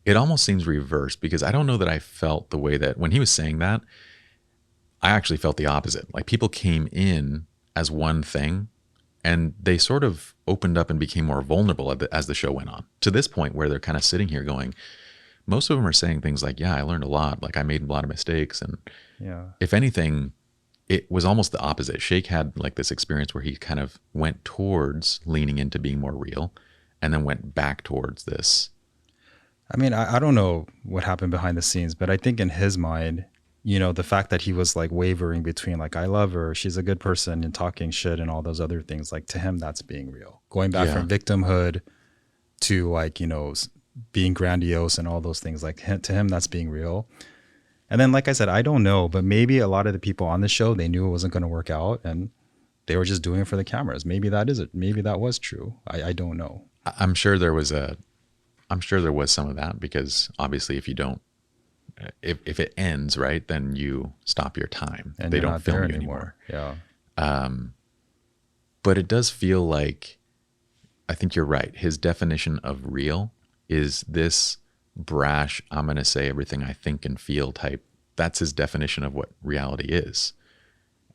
S1: it almost seems reversed, because I don't know that I felt the way that when he was saying that, I actually felt the opposite. Like people came in as one thing and they sort of opened up and became more vulnerable as the show went on, to this point where they're kind of sitting here going, most of them are saying things like, yeah, I learned a lot. Like I made a lot of mistakes. And
S2: Yeah.
S1: if anything, it was almost the opposite. Shake had like this experience where he kind of went towards leaning into being more real and then went back towards this.
S2: I mean, I don't know what happened behind the scenes, but I think in his mind, the fact that he was like wavering between like, I love her, she's a good person, and talking shit and all those other things, like to him, that's being real. Going back from victimhood to like, being grandiose and all those things, like to him, that's being real. And then, like I said, I don't know, but maybe a lot of the people on the show, they knew it wasn't going to work out and they were just doing it for the cameras. Maybe that is it. Maybe that was true. I don't know.
S1: I'm sure there was some of that, because obviously if you don't, if it ends, right, then you stop your time.
S2: And
S1: they
S2: you're
S1: don't
S2: not
S1: film
S2: there
S1: you anymore.
S2: Yeah.
S1: But it does feel like, I think you're right. His definition of real is this brash, I'm going to say everything I think and feel type. That's his definition of what reality is.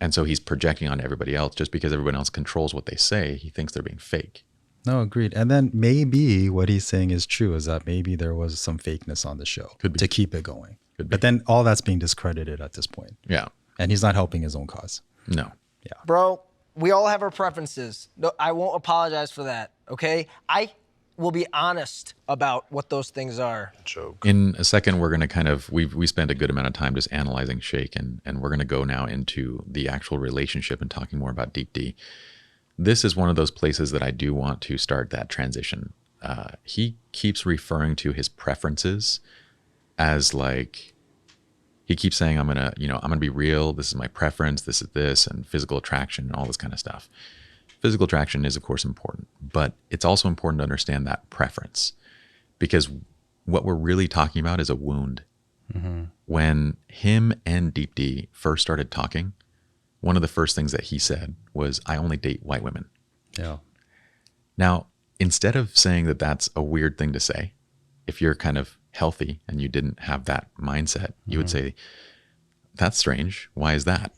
S1: And so he's projecting on everybody else. Just because everyone else controls what they say, he thinks they're being fake.
S2: No, agreed. And then maybe what he's saying is true, is that maybe there was some fakeness on the show to keep it going. But then all that's being discredited at this point.
S1: Yeah.
S2: And he's not helping his own cause.
S1: No.
S2: Yeah.
S4: Bro, we all have our preferences. No, I won't apologize for that, okay? I will be honest about what those things are.
S5: Joke.
S1: In a second, we're going to we spent a good amount of time just analyzing Shake, and we're going to go now into the actual relationship and talking more about Deepti. This is one of those places that I do want to start that transition. He keeps referring to his preferences as like, he keeps saying, I'm going to be real. This is my preference. This is this, and physical attraction and all this kind of stuff. Physical attraction is, of course, important, but it's also important to understand that preference, because what we're really talking about is a wound. When him and Deepti first started talking, one of the first things that he said was, I only date white women.
S2: Yeah.
S1: Now, instead of saying that that's a weird thing to say, if you're kind of healthy and you didn't have that mindset, you would say, that's strange. Why is that?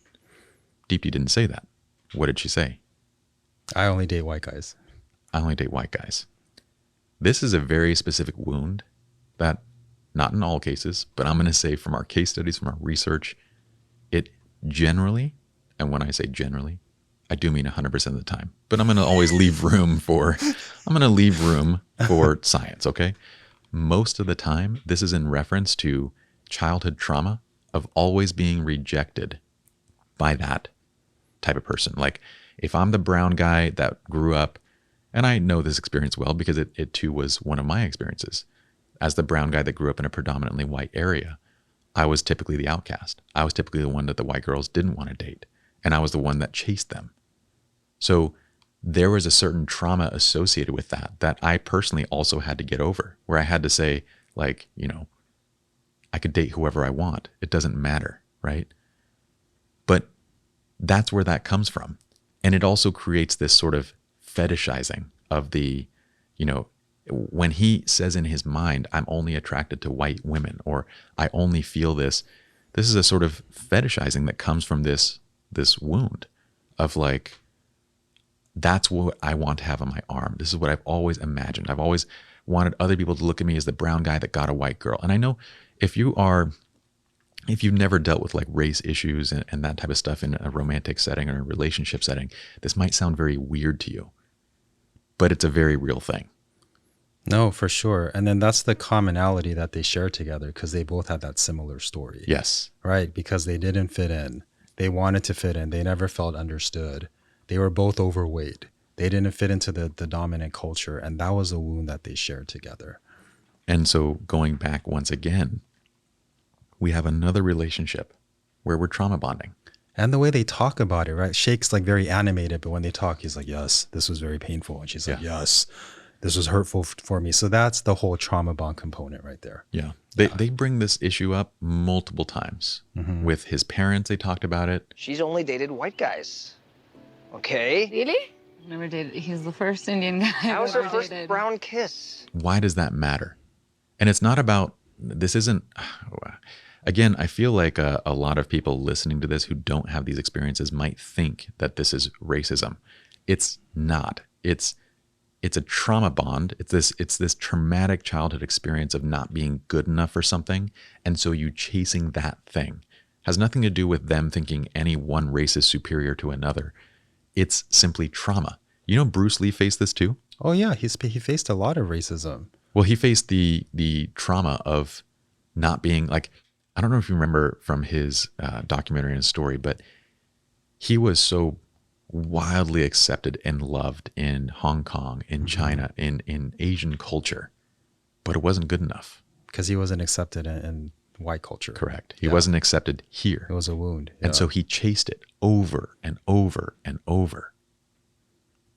S1: Deepti didn't say that. What did she say?
S2: I only date white guys.
S1: I only date white guys. This is a very specific wound that, not in all cases, but I'm going to say from our case studies, from our research, it generally, and when I say generally, I do mean 100% of the time, but I'm going to always leave room for science, okay? Most of the time, this is in reference to childhood trauma of always being rejected by that type of person. Like if I'm the brown guy that grew up, and I know this experience well because it too was one of my experiences. As the brown guy that grew up in a predominantly white area, I was typically the outcast. I was typically the one that the white girls didn't want to date. And I was the one that chased them. So there was a certain trauma associated with that I personally also had to get over, where I had to say, like, you know, I could date whoever I want. It doesn't matter, right? But that's where that comes from. And it also creates this sort of fetishizing of the, you know, when he says in his mind, I'm only attracted to white women, or I only feel this is a sort of fetishizing that comes from this wound of like, that's what I want to have on my arm. This is what I've always imagined. I've always wanted other people to look at me as the brown guy that got a white girl. And I know if you've never dealt with like race issues and that type of stuff in a romantic setting or a relationship setting, this might sound very weird to you, but it's a very real thing.
S2: No, for sure. And then that's the commonality that they share together, because they both had that similar story.
S1: Yes.
S2: Right. Because they didn't fit in. They wanted to fit in. They never felt understood. They were both overweight. They didn't fit into the dominant culture. And that was a wound that they shared together.
S1: And so going back once again, we have another relationship where we're trauma bonding.
S2: And the way they talk about it, right? Shake's like very animated, but when they talk, he's like, yes, this was very painful. And she's like, yes, this was hurtful for me. So that's the whole trauma bond component right there.
S1: Yeah. They bring this issue up multiple times. With his parents, they talked about it.
S4: She's only dated white guys. Okay?
S7: Really?
S8: Never dated. He's the first Indian guy
S4: That was her
S8: I've
S4: first
S8: dated.
S4: brown kiss.
S1: Why does that matter? And it's not about, this isn't, again, I feel like a lot of people listening to this who don't have these experiences might think that this is racism. It's not. It's a trauma bond. It's this traumatic childhood experience of not being good enough for something. And so you chasing that thing has nothing to do with them thinking any one race is superior to another. It's simply trauma. You know, Bruce Lee faced this too.
S2: Oh yeah. He faced a lot of racism.
S1: Well, he faced the trauma of not being like, I don't know if you remember from his documentary and story, but he was so wildly accepted and loved in Hong Kong, in China, in Asian culture, but it wasn't good enough.
S2: Because he wasn't accepted in white culture.
S1: Correct. He wasn't accepted here.
S2: It was a wound.
S1: And so he chased it over and over and over.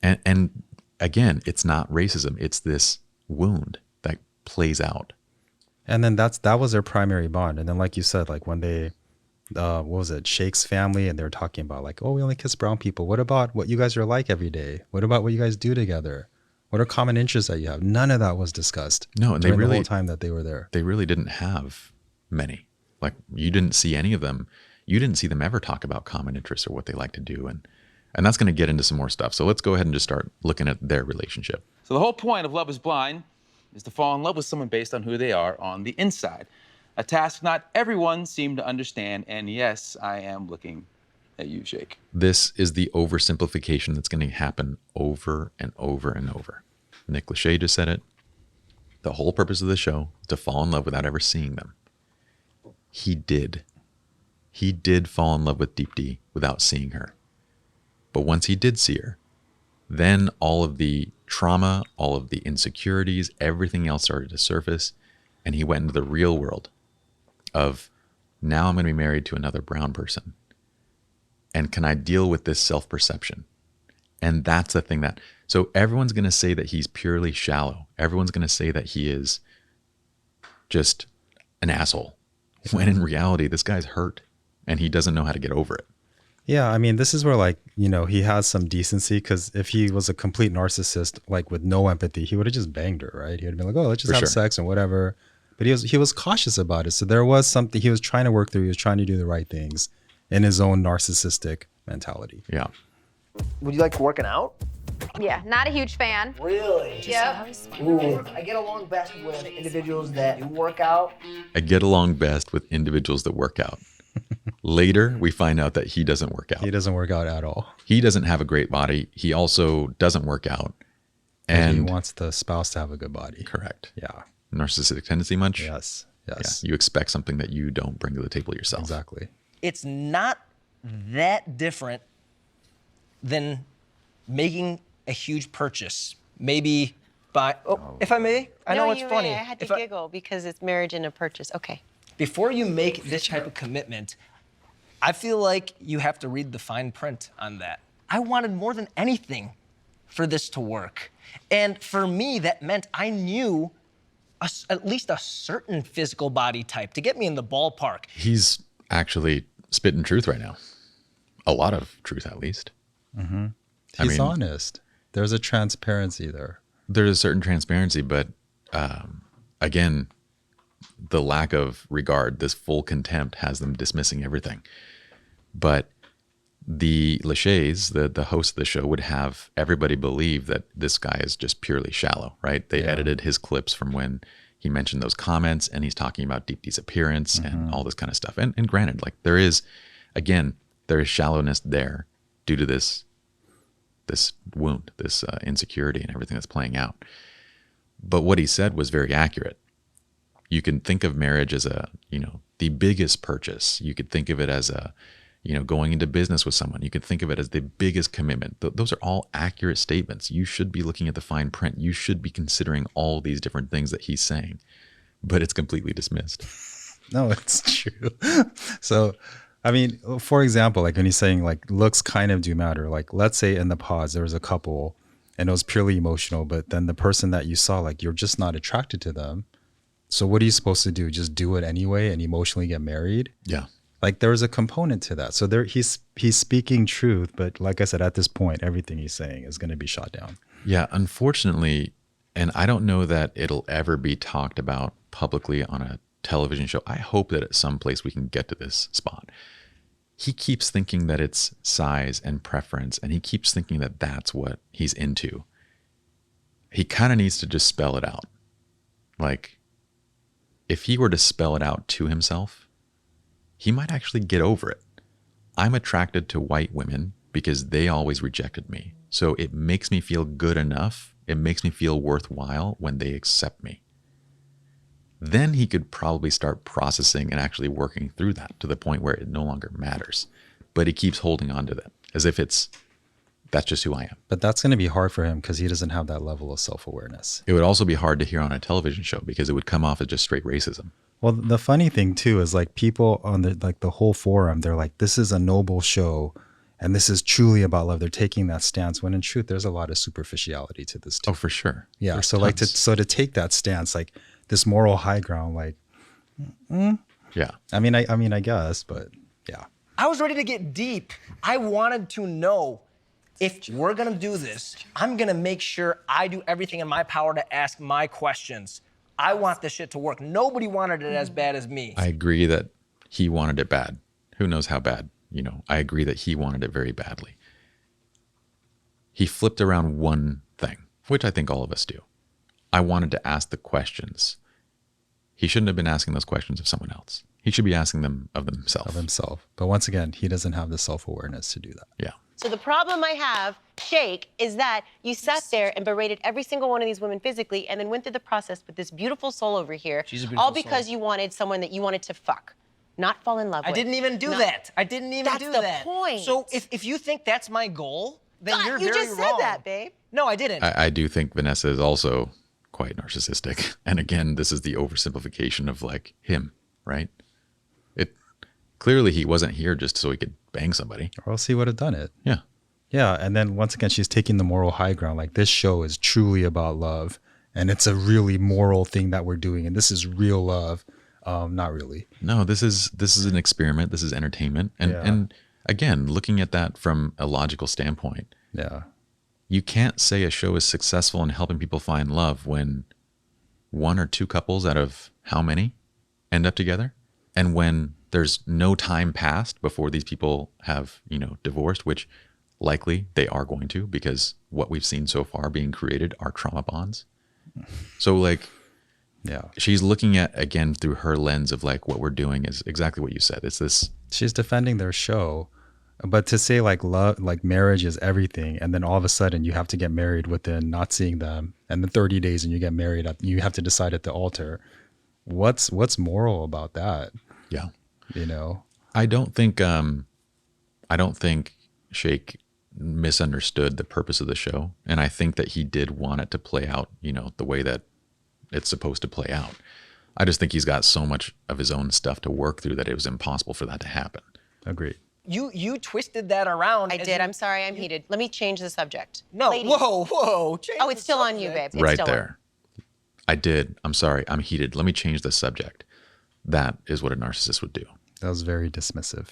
S1: And again, it's not racism. It's this wound that plays out.
S2: And then that was their primary bond. And then like you said, like when they, what was it, Shake's family, and they're talking about like, oh, we only kiss brown people. What about what you guys are like every day? What about what you guys do together? What are common interests that you have? None of that was discussed.
S1: No, and
S2: during the whole time that they were there.
S1: They really didn't have many. Like you didn't see any of them. You didn't see them ever talk about common interests or what they like to do. And that's going to get into some more stuff. So let's go ahead and just start looking at their relationship.
S10: So the whole point of Love is Blind is to fall in love with someone based on who they are on the inside. A task not everyone seemed to understand. And yes, I am looking at you, Shake.
S1: This is the oversimplification that's going to happen over and over and over. Nick Lachey just said it. The whole purpose of the show is to fall in love without ever seeing them. He did. He did fall in love with Deepti without seeing her. But once he did see her, then all of the trauma, all of the insecurities, everything else started to surface, and he went into the real world of, now I'm going to be married to another brown person. And can I deal with this self-perception? And that's the thing that, so everyone's going to say that he's purely shallow. Everyone's going to say that he is just an asshole. when in reality, this guy's hurt and he doesn't know how to get over it.
S2: Yeah, I mean, this is where, like, you know, he has some decency, because if he was a complete narcissist, like with no empathy, he would have just banged her, right? He would have been like, oh, let's just have sex and whatever. But he was cautious about it. So there was something he was trying to work through. He was trying to do the right things in his own narcissistic mentality.
S1: Yeah.
S4: Would you like working out?
S6: Yeah, not a huge fan.
S4: Really?
S6: Yep.
S4: Ooh, I get along best with individuals that do work out.
S1: I get along best with individuals that work out. Later, we find out that he doesn't work out.
S2: He doesn't work out at all.
S1: He doesn't have a great body. He also doesn't work out. And
S2: he wants the spouse to have a good body.
S1: Correct.
S2: Yeah.
S1: Narcissistic tendency much?
S2: Yes.
S1: Yeah. You expect something that you don't bring to the table yourself.
S2: Exactly.
S4: It's not that different than making a huge purchase. Maybe by, if I may, I know it's funny.
S11: I had to giggle because it's marriage and a purchase. Okay.
S4: Before you make this type of commitment, I feel like you have to read the fine print on that. I wanted more than anything for this to work. And for me, that meant I knew at least a certain physical body type to get me in the ballpark.
S1: He's actually spitting truth right now. A lot of truth, at least.
S2: Mm-hmm. He's honest. There's a transparency there.
S1: There's a certain transparency, but again, the lack of regard, this full contempt has them dismissing everything. But the Lachey's, the host of the show, would have everybody believe that this guy is just purely shallow, right? They edited his clips from when he mentioned those comments, and he's talking about Deepti's appearance and all this kind of stuff. And granted, like there is shallowness there due to this wound, this insecurity and everything that's playing out. But what he said was very accurate. You can think of marriage as the biggest purchase. You could think of it as going into business with someone. You could think of it as the biggest commitment. Those are all accurate statements. You should be looking at the fine print. You should be considering all these different things that he's saying, but it's completely dismissed.
S2: No, it's true. So, I mean, for example, like when he's saying like looks kind of do matter. Like let's say in the pods, there was a couple and it was purely emotional, but then the person that you saw, like you're just not attracted to them. So what are you supposed to do? Just do it anyway and emotionally get married?
S1: Yeah.
S2: Like there's a component to that. So he's speaking truth, but like I said, at this point, everything he's saying is going to be shot down.
S1: Yeah, unfortunately, and I don't know that it'll ever be talked about publicly on a television show. I hope that at some place we can get to this spot. He keeps thinking that it's size and preference, and he keeps thinking that that's what he's into. He kind of needs to just spell it out. Like, if he were to spell it out to himself, he might actually get over it. I'm attracted to white women because they always rejected me. So it makes me feel good enough. It makes me feel worthwhile when they accept me. Then he could probably start processing and actually working through that to the point where it no longer matters. But he keeps holding on to that as if that's just who I am.
S2: But that's going to be hard for him because he doesn't have that level of self-awareness.
S1: It would also be hard to hear on a television show because it would come off as just straight racism.
S2: Well, the funny thing too is like people on the whole forum, they're like, this is a noble show and this is truly about love. They're taking that stance when in truth, there's a lot of superficiality to this too.
S1: Oh, for sure.
S2: Yeah.
S1: There's
S2: so
S1: tons.
S2: like to take that stance, like this moral high ground, like,
S1: yeah.
S2: I mean, I guess, but yeah.
S4: I was ready to get deep. I wanted to know if we're going to do this, I'm going to make sure I do everything in my power to ask my questions. I want this shit to work. Nobody wanted it as bad as me.
S1: I agree that he wanted it bad. Who knows how bad, I agree that he wanted it very badly. He flipped around one thing, which I think all of us do. I wanted to ask the questions. He shouldn't have been asking those questions of someone else. He should be asking them of himself.
S2: Of himself. But once again, he doesn't have the self-awareness to do that.
S1: Yeah.
S11: So the problem I have, Shake, is that you sat there and berated every single one of these women physically and then went through the process with this beautiful soul over here.
S4: She's a beautiful
S11: all because you wanted someone that you wanted to fuck, not fall in love with.
S4: I didn't even do that. I didn't even do that.
S11: That's the point.
S4: So if you think that's my goal, then you're very wrong.
S11: You just said that, babe.
S4: No, I didn't.
S1: I do think Vanessa is also quite narcissistic. And again, this is the oversimplification of like him, right? Clearly he wasn't here just so he could bang somebody.
S2: Or else he would have done it.
S1: Yeah.
S2: Yeah. And then once again, she's taking the moral high ground. Like this show is truly about love. And it's a really moral thing that we're doing. And this is real love. Not really.
S1: No, this is an experiment. This is entertainment. And again, looking at that from a logical standpoint, you can't say a show is successful in helping people find love when one or two couples out of how many end up together, and when there's no time passed before these people have, divorced, which likely they are going to, because what we've seen so far being created are trauma bonds. So like, she's looking at, again, through her lens of like, what we're doing is exactly what you said. It's this.
S2: She's defending their show, but to say like love, like marriage is everything, and then all of a sudden you have to get married within not seeing them, and then 30 days and you get married, you have to decide at the altar. What's moral about that?
S1: Yeah.
S2: I
S1: don't think Shake misunderstood the purpose of the show. And I think that he did want it to play out, the way that it's supposed to play out. I just think he's got so much of his own stuff to work through that it was impossible for that to happen.
S2: Agreed.
S4: You twisted that around.
S11: I did. I'm sorry. I'm heated. Let me change the subject.
S4: No.
S11: Ladies.
S4: Whoa.
S11: Oh, it's still on you, babe. It's
S1: right
S11: still
S1: there. I did. I'm sorry. I'm heated. Let me change the subject. That is what a narcissist would do.
S2: That was very dismissive.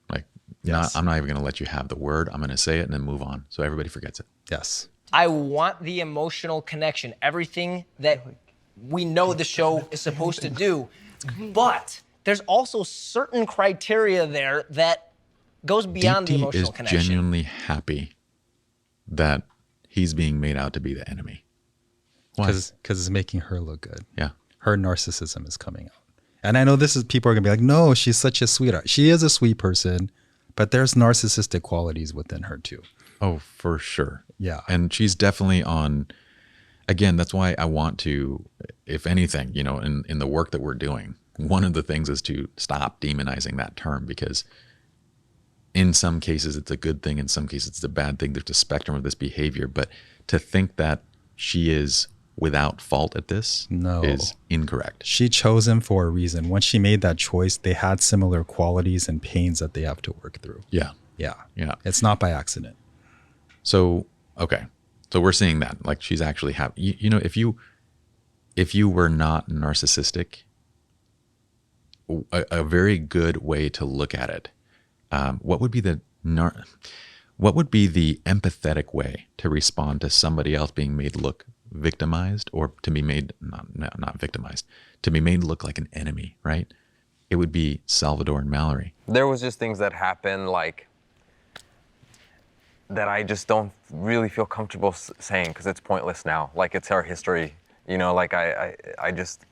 S1: Like, I'm not even going to let you have the word. I'm going to say it and then move on so everybody forgets it.
S2: Yes.
S4: I want the emotional connection, everything that we know the show is supposed to do. But there's also certain criteria there that goes beyond the emotional connection.
S1: Deepti is genuinely happy that he's being made out to be the enemy.
S2: Because it's making her look good.
S1: Yeah.
S2: Her narcissism is coming out. And I know people are going to be like, no, she's such a sweetheart. She is a sweet person, but there's narcissistic qualities within her too.
S1: Oh, for sure.
S2: Yeah.
S1: And she's definitely on, again, that's why I want to, if anything, in the work that we're doing, one of the things is to stop demonizing that term, because in some cases it's a good thing, in some cases it's a bad thing. There's a spectrum of this behavior, but to think that she is without fault at this is incorrect.
S2: She chose him for a reason. Once she made that choice, they had similar qualities and pains that they have to work through.
S1: Yeah.
S2: It's not by accident.
S1: So, okay. So we're seeing that, like, she's actually happy. If you were not narcissistic, a very good way to look at it, what would be the empathetic way to respond to somebody else being made look victimized, or to be made not victimized, to be made look like an enemy, right? It would be Salvador and Mallory.
S12: There was just things that happened, like, that I just don't really feel comfortable saying, because it's pointless now. Like, it's our history, like I just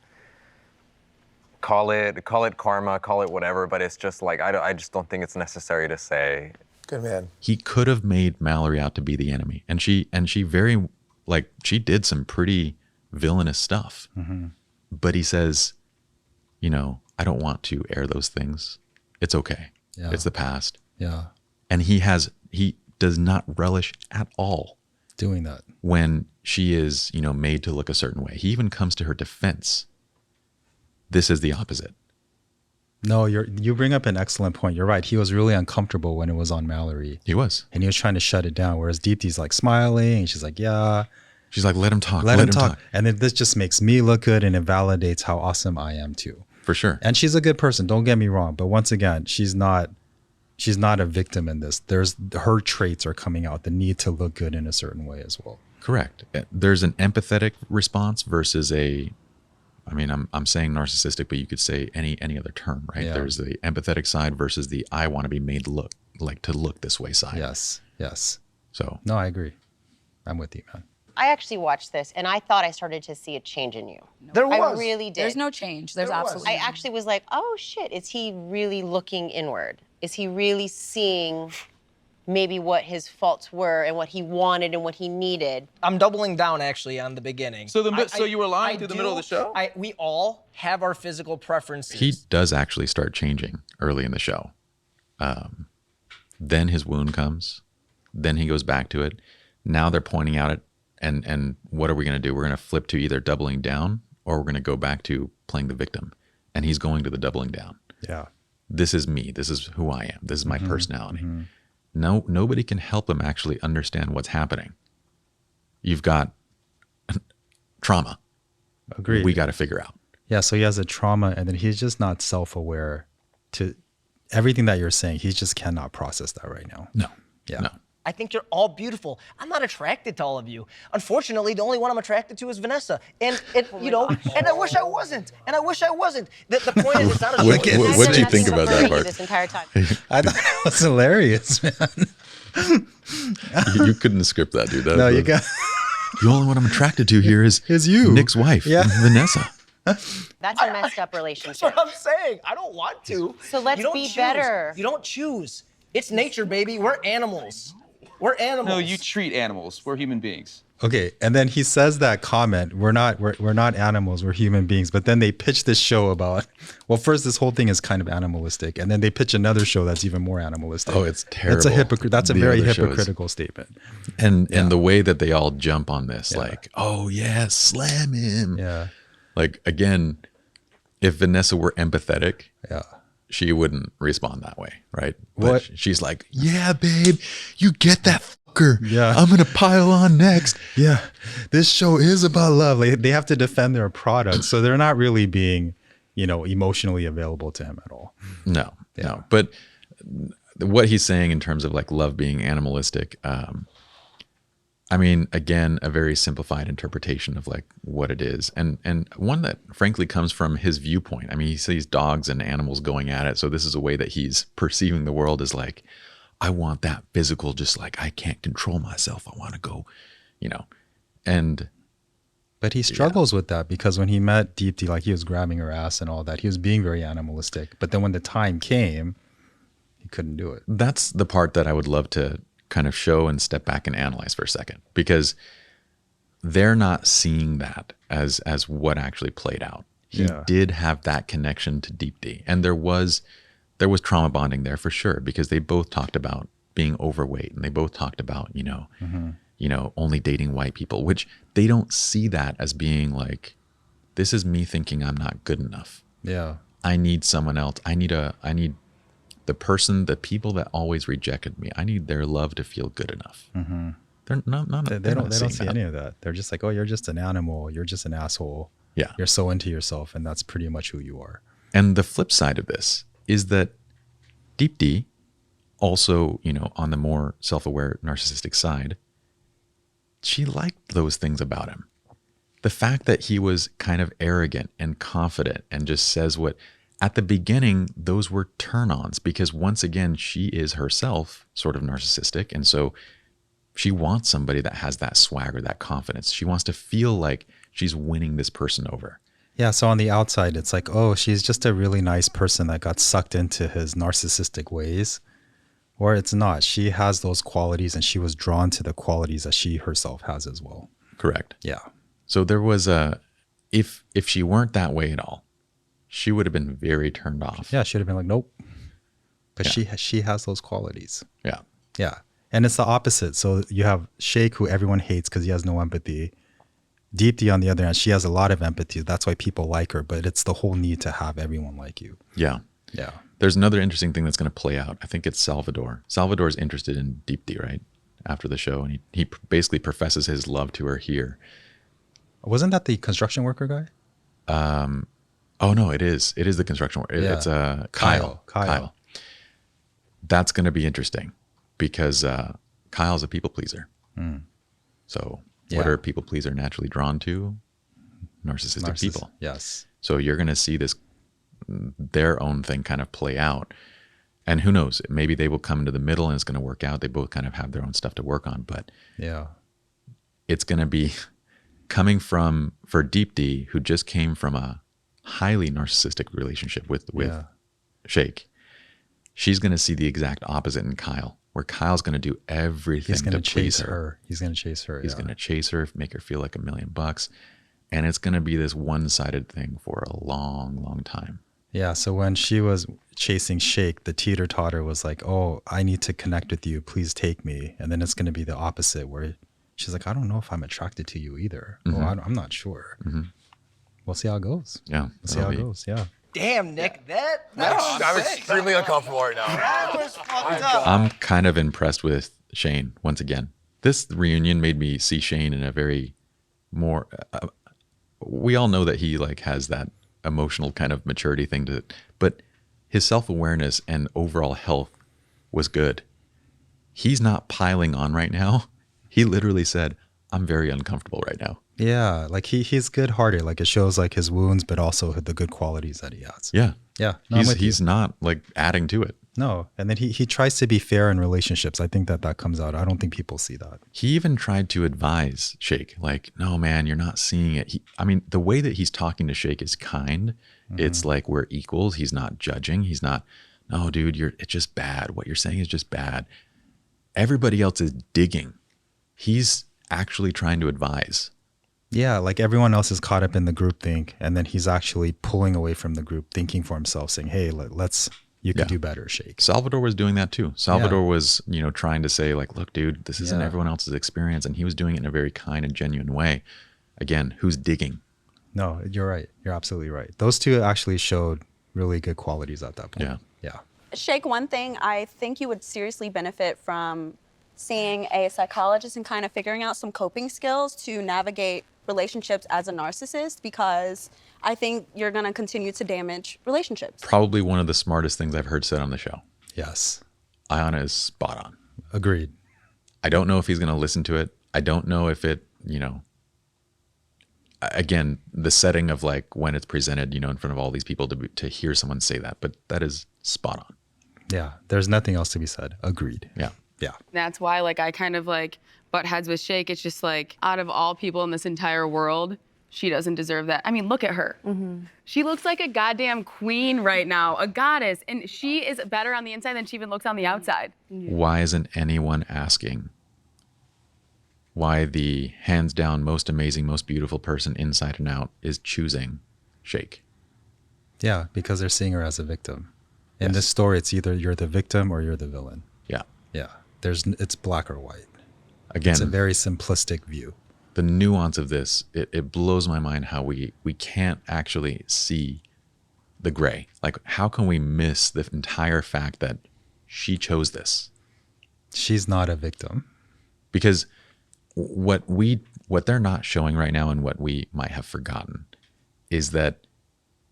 S12: call it karma, call it whatever, but it's just like, I just don't think it's necessary to say.
S3: Good man.
S1: He could have made Mallory out to be the enemy, and she very, like, she did some pretty villainous stuff.
S2: Mm-hmm.
S1: But he says, I don't want to air those things. It's okay.
S2: Yeah.
S1: It's the past.
S2: Yeah.
S1: And he does not relish at all
S2: doing that
S1: when she is, made to look a certain way. He even comes to her defense. This is the opposite.
S2: No, you bring up an excellent point. You're right. He was really uncomfortable when it was on Mallory.
S1: He was.
S2: And he was trying to shut it down, whereas Deepti's like smiling, and she's like, yeah.
S1: She's like, let him talk.
S2: Let him talk. And then this just makes me look good, and it validates how awesome I am too.
S1: For sure.
S2: And she's a good person, don't get me wrong. But once again, she's not a victim in this. Her traits are coming out, the need to look good in a certain way as well.
S1: Correct. There's an empathetic response versus I'm saying narcissistic, but you could say any other term, right?
S2: Yeah.
S1: There's the empathetic side versus the I want to be made look this way side.
S2: Yes.
S1: So.
S2: No, I agree. I'm with you, man.
S11: I actually watched this, and I thought I started to see a change in you.
S8: There
S11: I really did.
S8: There's no change. There's absolutely
S11: I actually was like, oh shit, is he really looking inward? Is he really seeing maybe what his faults were and what he wanted and what he needed?
S4: I'm doubling down actually on the beginning.
S10: So you were lying through the middle of the show?
S4: We all have our physical preferences.
S1: He does actually start changing early in the show. Then his wound comes. Then he goes back to it. Now they're pointing out it. And what are we going to do? We're going to flip to either doubling down, or we're going to go back to playing the victim. And he's going to the doubling down.
S2: Yeah.
S1: This is me. This is who I am. This is my personality. No, nobody can help him actually understand what's happening. You've got trauma.
S2: Agreed.
S1: We got to figure out.
S2: Yeah, so he has a trauma, and then he's just not self-aware to everything that you're saying. He just cannot process that right now.
S1: No.
S2: Yeah.
S1: No.
S4: I think you're all beautiful. I'm not attracted to all of you. Unfortunately, the only one I'm attracted to is Vanessa. And it, you know, and I wish I wasn't. And I wish I wasn't. The point is, it's not a
S1: What do you think about that part?
S11: This entire time.
S2: I thought it was hilarious, man.
S1: You couldn't script that, dude.
S2: No, you got.
S1: The only one I'm attracted to here is
S2: you,
S1: Nick's wife,
S2: Yeah.
S1: Vanessa.
S11: That's a messed up relationship.
S4: That's what I'm saying. I don't want to.
S11: So let's
S4: You don't
S11: be
S4: choose.
S11: better.
S4: You don't choose. It's nature, baby. We're animals. We're animals.
S10: No, you treat animals. We're human beings.
S2: Okay, and then he says that comment, we're not animals, we're human beings. But then they pitch this show about, well, first this whole thing is kind of animalistic, and then they pitch another show that's even more animalistic.
S1: Oh, it's terrible.
S2: That's a
S1: The
S2: very
S1: other show is-
S2: hypocritical statement.
S1: And the way that they all jump on this, like, oh yeah, slam him.
S2: Yeah.
S1: Like, again, if Vanessa were empathetic,
S2: Yeah.
S1: she wouldn't respond that way, right? But
S2: What?
S1: she's like, yeah, babe, you get that fucker.
S2: Yeah.
S1: I'm gonna pile on next.
S2: Yeah, this show is about love. Like, they have to defend their product, so they're not really being, emotionally available to him at all.
S1: No. But what he's saying in terms of like love being animalistic, I mean, again, a very simplified interpretation of like what it is, and one that frankly comes from his viewpoint. I mean, he sees dogs and animals going at it, so this is a way that he's perceiving the world as like, I want that physical, just like I can't control myself. I want to go, and.
S2: But he struggles with that because when he met Deepti, like he was grabbing her ass and all that, he was being very animalistic. But then when the time came, he couldn't do it.
S1: That's the part that I would love to kind of show and step back and analyze for a second, because they're not seeing that as what actually played out. He did have that connection to Deepti, and there was trauma bonding there for sure, because they both talked about being overweight, and they both talked about only dating white people, which they don't see that as being like, this is me thinking I'm not good enough.
S2: Yeah.
S1: I need someone else. I need the people that always rejected me, I need their love to feel good enough.
S2: Mm-hmm.
S1: They're not.
S2: They don't see any of that. They're just like, oh, you're just an animal. You're just an asshole.
S1: Yeah.
S2: You're so into yourself, and that's pretty much who you are.
S1: And the flip side of this is that Deepti also, on the more self-aware narcissistic side, she liked those things about him. The fact that he was kind of arrogant and confident and just says what, at the beginning, those were turn-ons, because once again, she is herself sort of narcissistic. And so she wants somebody that has that swagger, that confidence. She wants to feel like she's winning this person over.
S2: Yeah, so on the outside, it's like, oh, she's just a really nice person that got sucked into his narcissistic ways. Or it's not. She has those qualities, and she was drawn to the qualities that she herself has as well.
S1: Correct.
S2: Yeah.
S1: So there was if she weren't that way at all, she would have been very turned off.
S2: Yeah, she'd have been like, nope. But
S1: Yeah.
S2: she has those qualities.
S1: Yeah.
S2: Yeah. And it's the opposite. So you have Shake, who everyone hates because he has no empathy. Deepti, on the other hand, she has a lot of empathy. That's why people like her, but it's the whole need to have everyone like you.
S1: Yeah.
S2: Yeah.
S1: There's another interesting thing that's going to play out. I think it's Salvador. Salvador's interested in Deepti, right? After the show. And he basically professes his love to her here.
S2: Wasn't that the construction worker guy?
S1: Oh, no, it is. It is the construction worker.
S2: Yeah.
S1: It's Kyle. That's going to be interesting because Kyle's a people pleaser.
S2: Mm.
S1: So what are people pleaser naturally drawn to? Narcissistic people.
S2: Yes.
S1: So you're going to see their own thing kind of play out. And who knows, maybe they will come into the middle and it's going to work out. They both kind of have their own stuff to work on, but
S2: yeah,
S1: it's going to be coming for Deepti, who just came from a highly narcissistic relationship with Shake. She's going to see the exact opposite in Kyle, where Kyle's going to do everything to please her.
S2: He's going to chase her.
S1: He's going to chase her, make her feel like $1 million. And it's going to be this one-sided thing for a long, long time.
S2: Yeah. So when she was chasing Shake, the teeter-totter was like, oh, I need to connect with you. Please take me. And then it's going to be the opposite, where she's like, I don't know if I'm attracted to you either.
S1: Mm-hmm.
S2: Well, I'm not sure.
S1: Mm-hmm.
S2: We'll see how it goes.
S1: Yeah.
S2: We'll see how it goes. Yeah.
S4: Damn, Nick,
S3: I'm extremely uncomfortable right now.
S4: That was fucked up.
S1: I'm kind of impressed with Shane once again. This reunion made me see Shane in a very more. We all know that he like has that emotional kind of maturity thing to, but his self-awareness and overall health was good. He's not piling on right now. He literally said, I'm very uncomfortable right now.
S2: Yeah, like he's good-hearted. Like it shows like his wounds, but also the good qualities that he has.
S1: Yeah.
S2: Yeah. No,
S1: he's not like adding to it.
S2: No. And then he tries to be fair in relationships. I think that comes out. I don't think people see that.
S1: He even tried to advise Shake, like, no, man, you're not seeing it. I mean, the way that he's talking to Shake is kind. It's like we're equals. He's not judging. He's not, no, dude, it's just bad. What you're saying is just bad. Everybody else is digging. He's actually trying to advise.
S2: Yeah, like everyone else is caught up in the group think, and then he's actually pulling away from the group, thinking for himself, saying, hey, you could do better, Shake.
S1: Salvador was doing that too. Salvador was, trying to say like, look, dude, this isn't everyone else's experience. And he was doing it in a very kind and genuine way. Again, who's digging?
S2: No, you're right. You're absolutely right. Those two actually showed really good qualities at that point. Yeah.
S13: Shake, one thing, I think you would seriously benefit from seeing a psychologist and kind of figuring out some coping skills to navigate relationships as a narcissist, because I think you're going to continue to damage relationships.
S1: Probably one of the smartest things I've heard said on the show.
S2: Yes.
S1: Ayana is spot on.
S2: Agreed.
S1: I don't know if he's going to listen to it. I don't know if it, again, the setting of like when it's presented, in front of all these people to hear someone say that, but that is spot on.
S2: Yeah. There's nothing else to be said. Agreed.
S1: Yeah.
S2: Yeah.
S7: That's why like I kind of like butt heads with Shake. It's just like out of all people in this entire world, she doesn't deserve that. I mean, look at her. She looks like a goddamn queen right now, a goddess. And she is better on the inside than she even looks on the outside.
S1: Why isn't anyone asking why the hands down most amazing, most beautiful person inside and out is choosing Shake?
S2: Yeah, because they're seeing her as a victim. In this story, it's either you're the victim or you're the villain.
S1: Yeah.
S2: Yeah. It's black or white.
S1: Again,
S2: it's a very simplistic view.
S1: The nuance of this, it blows my mind how we can't actually see the gray. Like, how can we miss the entire fact that she chose this?
S2: She's not a victim.
S1: Because what they're not showing right now and what we might have forgotten is that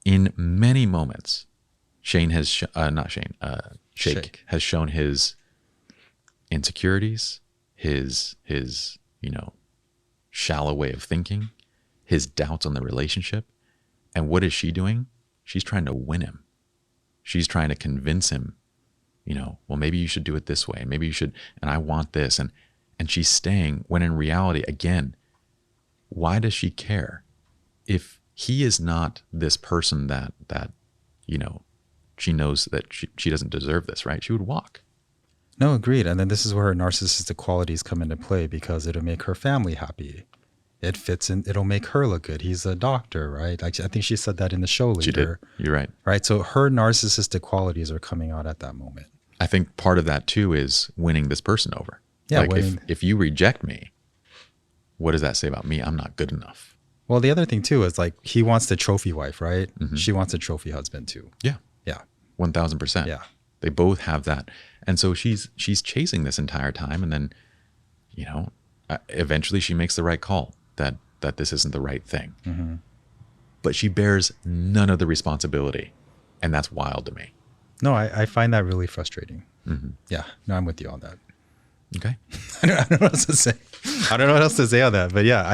S1: in many moments, Shake has shown his insecurities, his shallow way of thinking, his doubts on the relationship. And what is she doing? She's trying to win him. She's trying to convince him, well, maybe you should do it this way. Maybe you should, and I want this. And she's staying when in reality, again, why does she care? If he is not this person that she knows that she doesn't deserve this, right? She would walk.
S2: No, agreed. And then this is where her narcissistic qualities come into play, because it'll make her family happy. It fits in. It'll make her look good. He's a doctor, right? Like, I think she said that in the show later.
S1: She did. You're right.
S2: Right. So her narcissistic qualities are coming out at that moment.
S1: I think part of that too is winning this person over.
S2: Yeah.
S1: Like if you reject me, what does that say about me? I'm not good enough.
S2: Well, the other thing too is like he wants the trophy wife, right? She wants a trophy husband too.
S1: Yeah.
S2: Yeah.
S1: 1000%.
S2: Yeah.
S1: They both have that. And so she's chasing this entire time. And then, eventually she makes the right call that this isn't the right thing. But she bears none of the responsibility. And that's wild to me.
S2: No, I find that really frustrating. Yeah. No, I'm with you on that.
S1: Okay.
S2: I don't know what else to say. I don't know what else to say on that. But yeah,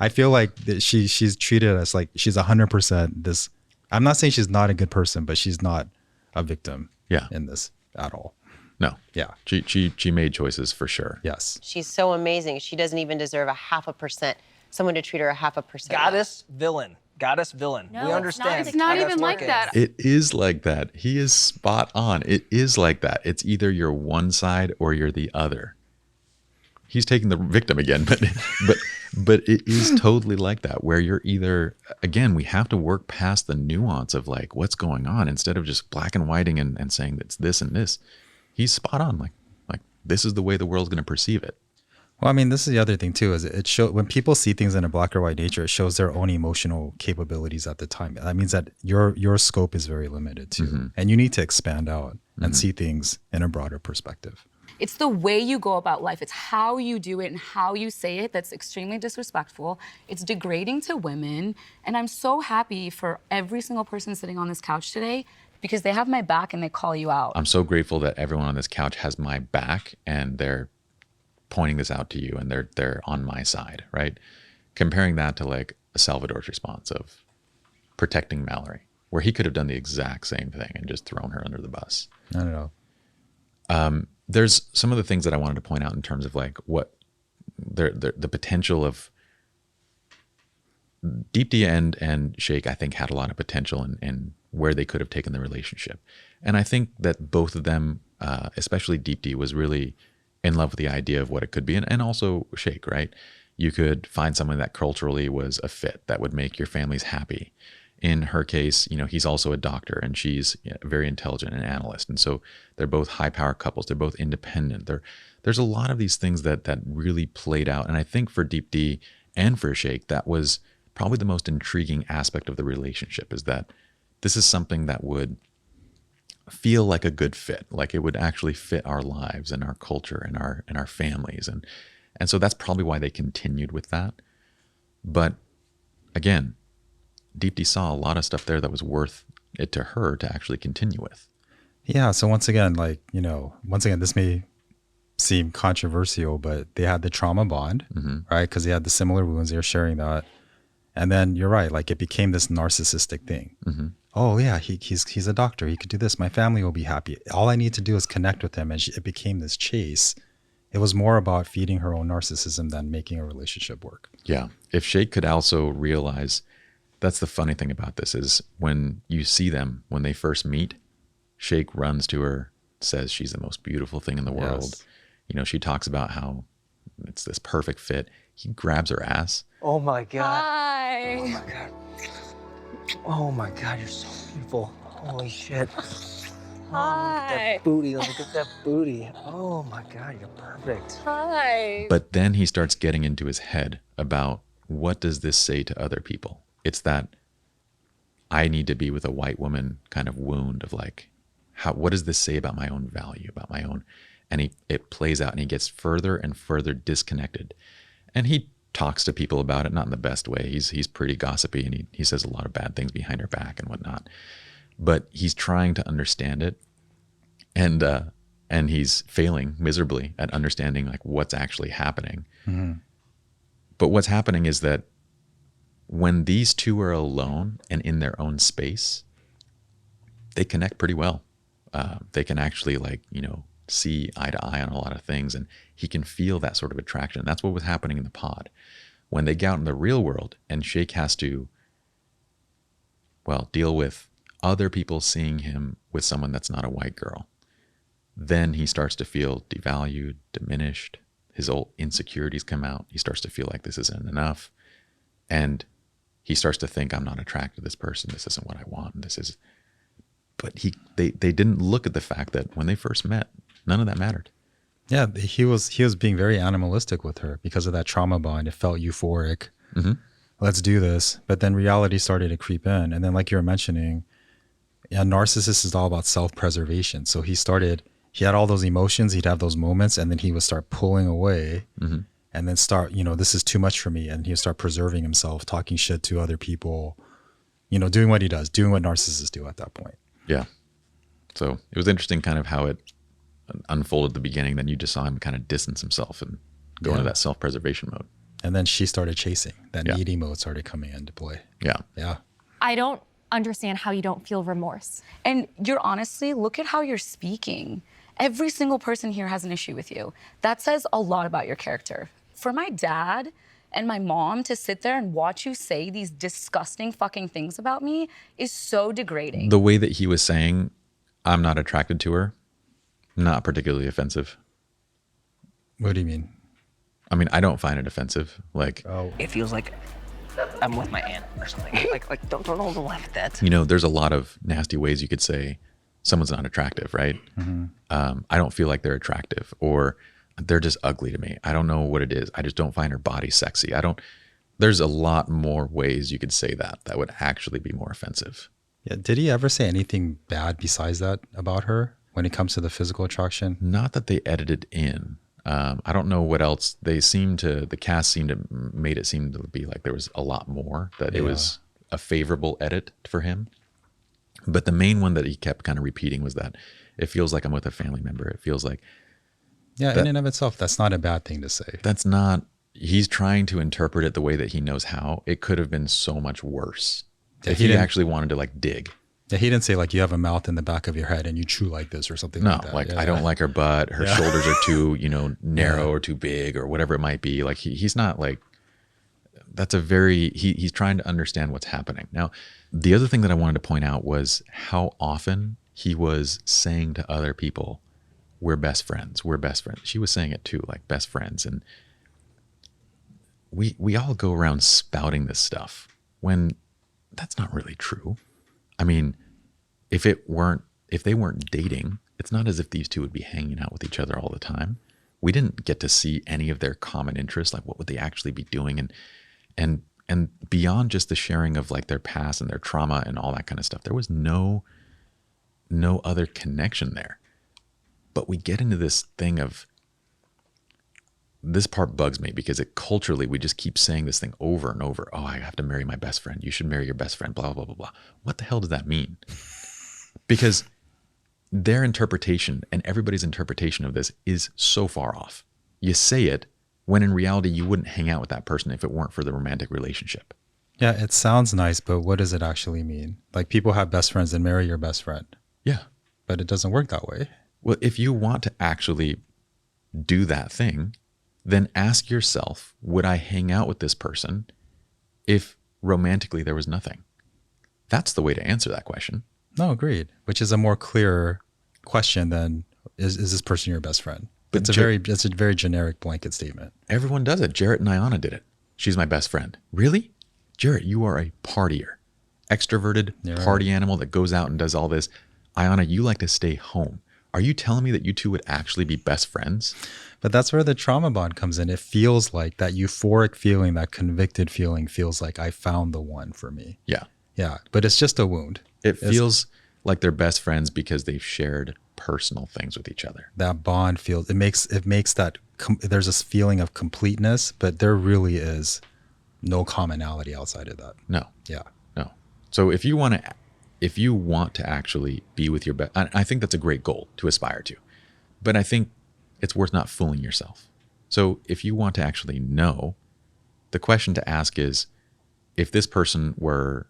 S2: I feel like that she's treated us like she's 100% this. I'm not saying she's not a good person, but she's not a victim in this at all.
S1: No.
S2: Yeah.
S1: She made choices for sure.
S2: Yes.
S11: She's so amazing. She doesn't even deserve 0.5%. Someone to treat her 0.5%.
S4: Goddess villain.
S13: No,
S4: we understand.
S7: It's not even like that.
S1: It is like that. He is spot on. It is like that. It's either you're one side or you're the other. He's taking the victim again, but it is totally like that, where you're either, again, we have to work past the nuance of like what's going on instead of just black and whiting and saying it's this and this. He's spot on. Like this is the way the world's going to perceive it.
S2: Well, I mean, this is the other thing too, is it shows when people see things in a black or white nature, it shows their own emotional capabilities at the time. That means that your scope is very limited too. And you need to expand out and see things in a broader perspective.
S8: It's the way you go about life. It's how you do it and how you say it that's extremely disrespectful. It's degrading to women. And I'm so happy for every single person sitting on this couch today because they have my back and they call you out.
S1: I'm so grateful that everyone on this couch has my back and they're pointing this out to you and they're on my side, right? Comparing that to like a Salvador's response of protecting Mallory, where he could have done the exact same thing and just thrown her under the bus.
S2: I don't know.
S1: There's some of the things that I wanted to point out in terms of like what the potential of Deepti and Shake, I think, had a lot of potential in where they could have taken the relationship. And I think that both of them, especially Deepti, was really in love with the idea of what it could be. And also Shake, right? You could find someone that culturally was a fit that would make your families happy. In her case, you know, he's also a doctor and she's very intelligent and analyst. And so they're both high power couples. They're both independent. There's a lot of these things that really played out. And I think for Deepti and for Shake, that was probably the most intriguing aspect of the relationship, is that this is something that would feel like a good fit, like it would actually fit our lives and our culture and our families. And so that's probably why they continued with that. But again, Deepti saw a lot of stuff there that was worth it to her to actually continue with.
S2: Yeah. So once again, like, you know, this may seem controversial, but they had the trauma bond, right? Because they had the similar wounds. They were sharing that. And then you're right. Like it became this narcissistic thing. Oh yeah, he's a doctor. He could do this. My family will be happy. All I need to do is connect with him. And it became this chase. It was more about feeding her own narcissism than making a relationship work.
S1: Yeah. If Shake could also realize, that's the funny thing about this, is when you see them, when they first meet, Shake runs to her, says she's the most beautiful thing in the world.
S2: Yes.
S1: You know, she talks about how it's this perfect fit. He grabs her ass.
S4: Oh my God.
S8: Hi.
S4: Oh my God. Oh my God, you're so beautiful. Holy shit.
S8: Hi.
S4: That booty, look at that booty. Oh my God, you're perfect.
S8: Hi.
S1: But then he starts getting into his head about, what does this say to other people? It's that I need to be with a white woman kind of wound of like, what does this say about my own value, about my own? And it plays out and he gets further and further disconnected. And he talks to people about it, not in the best way. He's pretty gossipy and he says a lot of bad things behind her back and whatnot. But he's trying to understand it. And he's failing miserably at understanding like what's actually happening. But what's happening is that when these two are alone and in their own space, they connect pretty well. They can actually like, you know, see eye to eye on a lot of things, and he can feel that sort of attraction. That's what was happening in the pod. When they get out in the real world and Shake has to, well, deal with other people seeing him with someone that's not a white girl, then he starts to feel devalued, diminished. His old insecurities come out. He starts to feel like this isn't enough. And he starts to think, I'm not attracted to this person. This isn't what I want. But they didn't look at the fact that when they first met, none of that mattered.
S2: Yeah, he was being very animalistic with her because of that trauma bond. It felt euphoric. Let's do this. But then reality started to creep in. And then like you were mentioning, a narcissist is all about self-preservation. So he had all those emotions, he'd have those moments, and then he would start pulling away and then start, you know, this is too much for me. And he'd start preserving himself, talking shit to other people, you know, doing what he does, doing what narcissists do at that point.
S1: Yeah. So it was interesting kind of how it unfolded at the beginning. Then you just saw him kind of distance himself and go into that self-preservation mode.
S2: And then she started chasing. That needy mode started coming into play.
S1: Yeah.
S2: Yeah.
S14: I don't understand how you don't feel remorse.
S8: And you're honestly, look at how you're speaking. Every single person here has an issue with you. That says a lot about your character. For my dad and my mom to sit there and watch you say these disgusting fucking things about me is so degrading.
S1: The way that he was saying, I'm not attracted to her, not particularly offensive.
S2: What do you mean?
S1: I mean, I don't find it offensive. Like,
S4: It feels like I'm with my aunt or something. like don't laugh at that.
S1: you know, there's a lot of nasty ways you could say someone's not attractive, right? I don't feel like they're attractive, or they're just ugly to me. I don't know what it is. I just don't find her body sexy. There's a lot more ways you could say that would actually be more offensive.
S2: Yeah. Did he ever say anything bad besides that about her? when it comes to the physical attraction?
S1: Not that they edited in. I don't know what else the cast seemed to made it seem to be like there was a lot more, that it was a favorable edit for him. But the main one that he kept kind of repeating was that it feels like I'm with a family member. It feels like,
S2: in and of itself, that's not a bad thing to say.
S1: He's trying to interpret it the way that he knows how. It could have been so much worse if
S2: he
S1: he actually wanted to like dig.
S2: Yeah, he didn't say like you have a mouth in the back of your head and you chew like this or something like that.
S1: No, like I don't like her butt. Her shoulders are too, narrow or too big or whatever it might be. Like he's not like, he's trying to understand what's happening. Now, the other thing that I wanted to point out was how often he was saying to other people, we're best friends. We're best friends. She was saying it too, like best friends. And we all go around spouting this stuff when that's not really true. I mean, if they weren't dating, it's not as if these two would be hanging out with each other all the time. We didn't get to see any of their common interests. Like, what would they actually be doing? And beyond just the sharing of like their past and their trauma and all that kind of stuff, there was no other connection there. But we get into this thing of, this part bugs me because culturally, we just keep saying this thing over and over. Oh, I have to marry my best friend. You should marry your best friend, blah, blah, blah, blah. What the hell does that mean? Because their interpretation and everybody's interpretation of this is so far off. You say it when in reality, you wouldn't hang out with that person if it weren't for the romantic relationship.
S2: Yeah, it sounds nice, but what does it actually mean? Like, people have best friends and marry your best friend.
S1: Yeah.
S2: But it doesn't work that way.
S1: Well, if you want to actually do that thing, then ask yourself, would I hang out with this person if romantically there was nothing? That's the way to answer that question.
S2: No, agreed. Which is a more clear question than, is this person your best friend? But it's a very generic blanket statement.
S1: Everyone does it. Jarrett and Ayana did it. She's my best friend. Really? Jarrett, you are a partier. Extroverted party animal that goes out and does all this. Ayana, you like to stay home. Are you telling me that you two would actually be best friends?
S2: But that's where the trauma bond comes in. It feels like that euphoric feeling, that convicted feeling feels like I found the one for me.
S1: Yeah.
S2: Yeah. But it's just a wound.
S1: It feels like they're best friends because they've shared personal things with each other.
S2: That bond feels, it makes that, there's this feeling of completeness, but there really is no commonality outside of that.
S1: No.
S2: Yeah.
S1: No. So if you want to actually be with your best, I think that's a great goal to aspire to, but I think it's worth not fooling yourself. So if you want to actually know, the question to ask is, if this person were,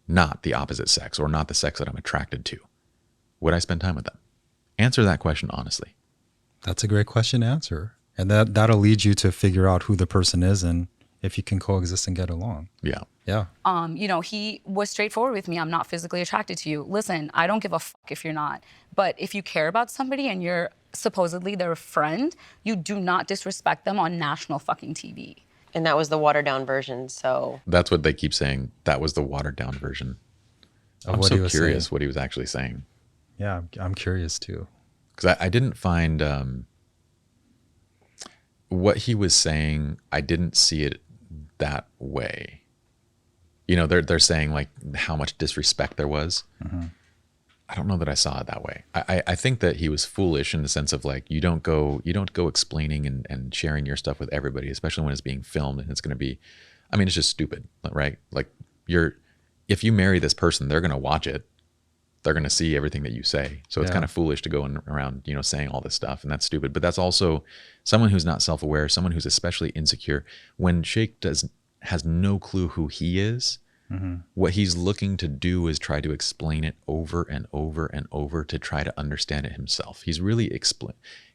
S1: not the opposite sex or not the sex that I'm attracted to, would I spend time with them? Answer that question honestly.
S2: That's a great question to answer. And that'll lead you to figure out who the person is and if you can coexist and get along.
S1: Yeah.
S2: Yeah.
S8: He was straightforward with me. I'm not physically attracted to you. Listen, I don't give a fuck if you're not. But if you care about somebody and you're supposedly their friend, you do not disrespect them on national fucking TV.
S11: And that was the watered down version, so.
S1: That's what they keep saying. That was the watered down version. I'm so curious what he was actually saying.
S2: Yeah, I'm curious too.
S1: Because I didn't find what he was saying, I didn't see it that way. They're saying like how much disrespect there was. Mm-hmm. I don't know that I saw it that way. I think that he was foolish in the sense of like, you don't go explaining and sharing your stuff with everybody, especially when it's being filmed and it's going to be, it's just stupid, right? Like if you marry this person, they're going to watch it. They're going to see everything that you say. So it's kind of foolish to go around, saying all this stuff, and that's stupid. But that's also someone who's not self-aware, someone who's especially insecure. When Shake has no clue who he is, mm-hmm. What he's looking to do is try to explain it over and over and over to try to understand it himself. He's really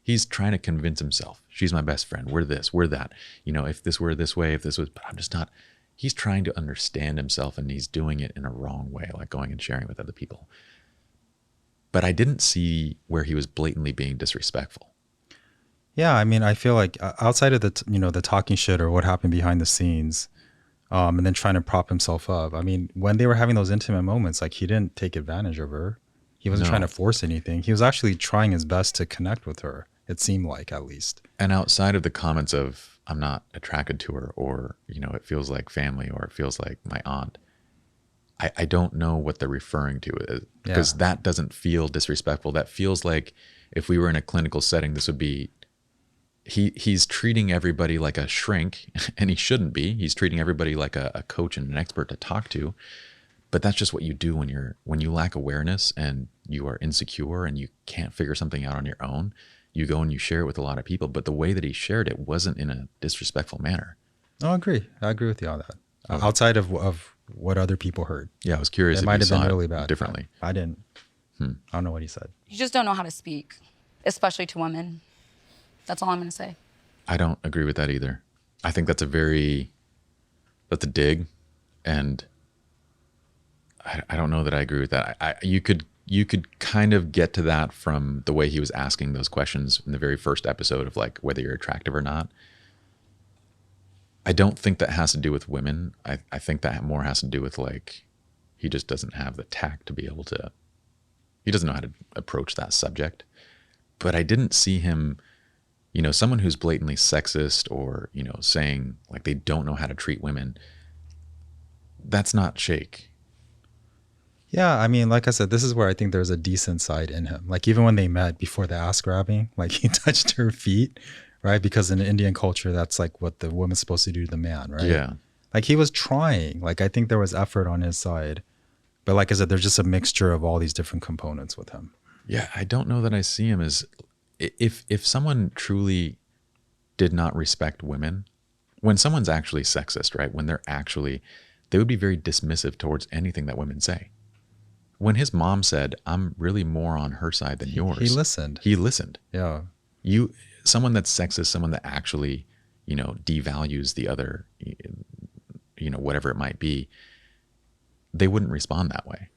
S1: he's trying to convince himself. She's my best friend. We're this, we're that. If this were this way, if this was, but I'm just not. He's trying to understand himself, and he's doing it in a wrong way, like going and sharing with other people. But I didn't see where he was blatantly being disrespectful.
S2: Yeah, I feel like outside of the talking shit or what happened behind the scenes, and then trying to prop himself up. When they were having those intimate moments, like, he didn't take advantage of her. He wasn't trying to force anything. He was actually trying his best to connect with her. It seemed like, at least.
S1: And outside of the comments of, I'm not attracted to her, or, it feels like family, or it feels like my aunt, I don't know what they're referring to, because that doesn't feel disrespectful. That feels like if we were in a clinical setting, this would be, he's treating everybody like a shrink, and he shouldn't be. He's treating everybody like a coach and an expert to talk to. But that's just what you do when you lack awareness and you are insecure and you can't figure something out on your own. You go and you share it with a lot of people. But the way that he shared it wasn't in a disrespectful manner.
S2: No, I agree. I agree with you on that. Okay. Outside of what other people heard.
S1: Yeah, I was curious.
S2: It
S1: if
S2: might
S1: you
S2: have
S1: saw
S2: been
S1: it
S2: really bad.
S1: differently.
S2: I didn't. I don't know what he said.
S8: You just don't know how to speak, especially to women. That's all I'm going to say.
S1: I don't agree with that either. I think that's a dig, and I don't know that I agree with that. You could kind of get to that from the way he was asking those questions in the very first episode of like whether you're attractive or not. I don't think that has to do with women. I think that more has to do with like, he just doesn't have the tact to be able to, he doesn't know how to approach that subject. But I didn't see him, someone who's blatantly sexist or, saying like they don't know how to treat women. That's not Shake.
S2: Yeah, I mean, like I said, this is where I think there's a decent side in him. Like even when they met before the ass grabbing, like he touched her feet, right? Because in the Indian culture, that's like what the woman's supposed to do to the man, right?
S1: Yeah.
S2: Like he was trying. Like I think there was effort on his side. But like I said, there's just a mixture of all these different components with him.
S1: Yeah, I don't know that I see him as, if someone truly did not respect women, when someone's actually sexist, right? When they would be very dismissive towards anything that women say. When his mom said, I'm really more on her side than yours.
S2: He listened.
S1: Yeah. Someone that's sexist, someone that actually, devalues the other, whatever it might be, they wouldn't respond that way.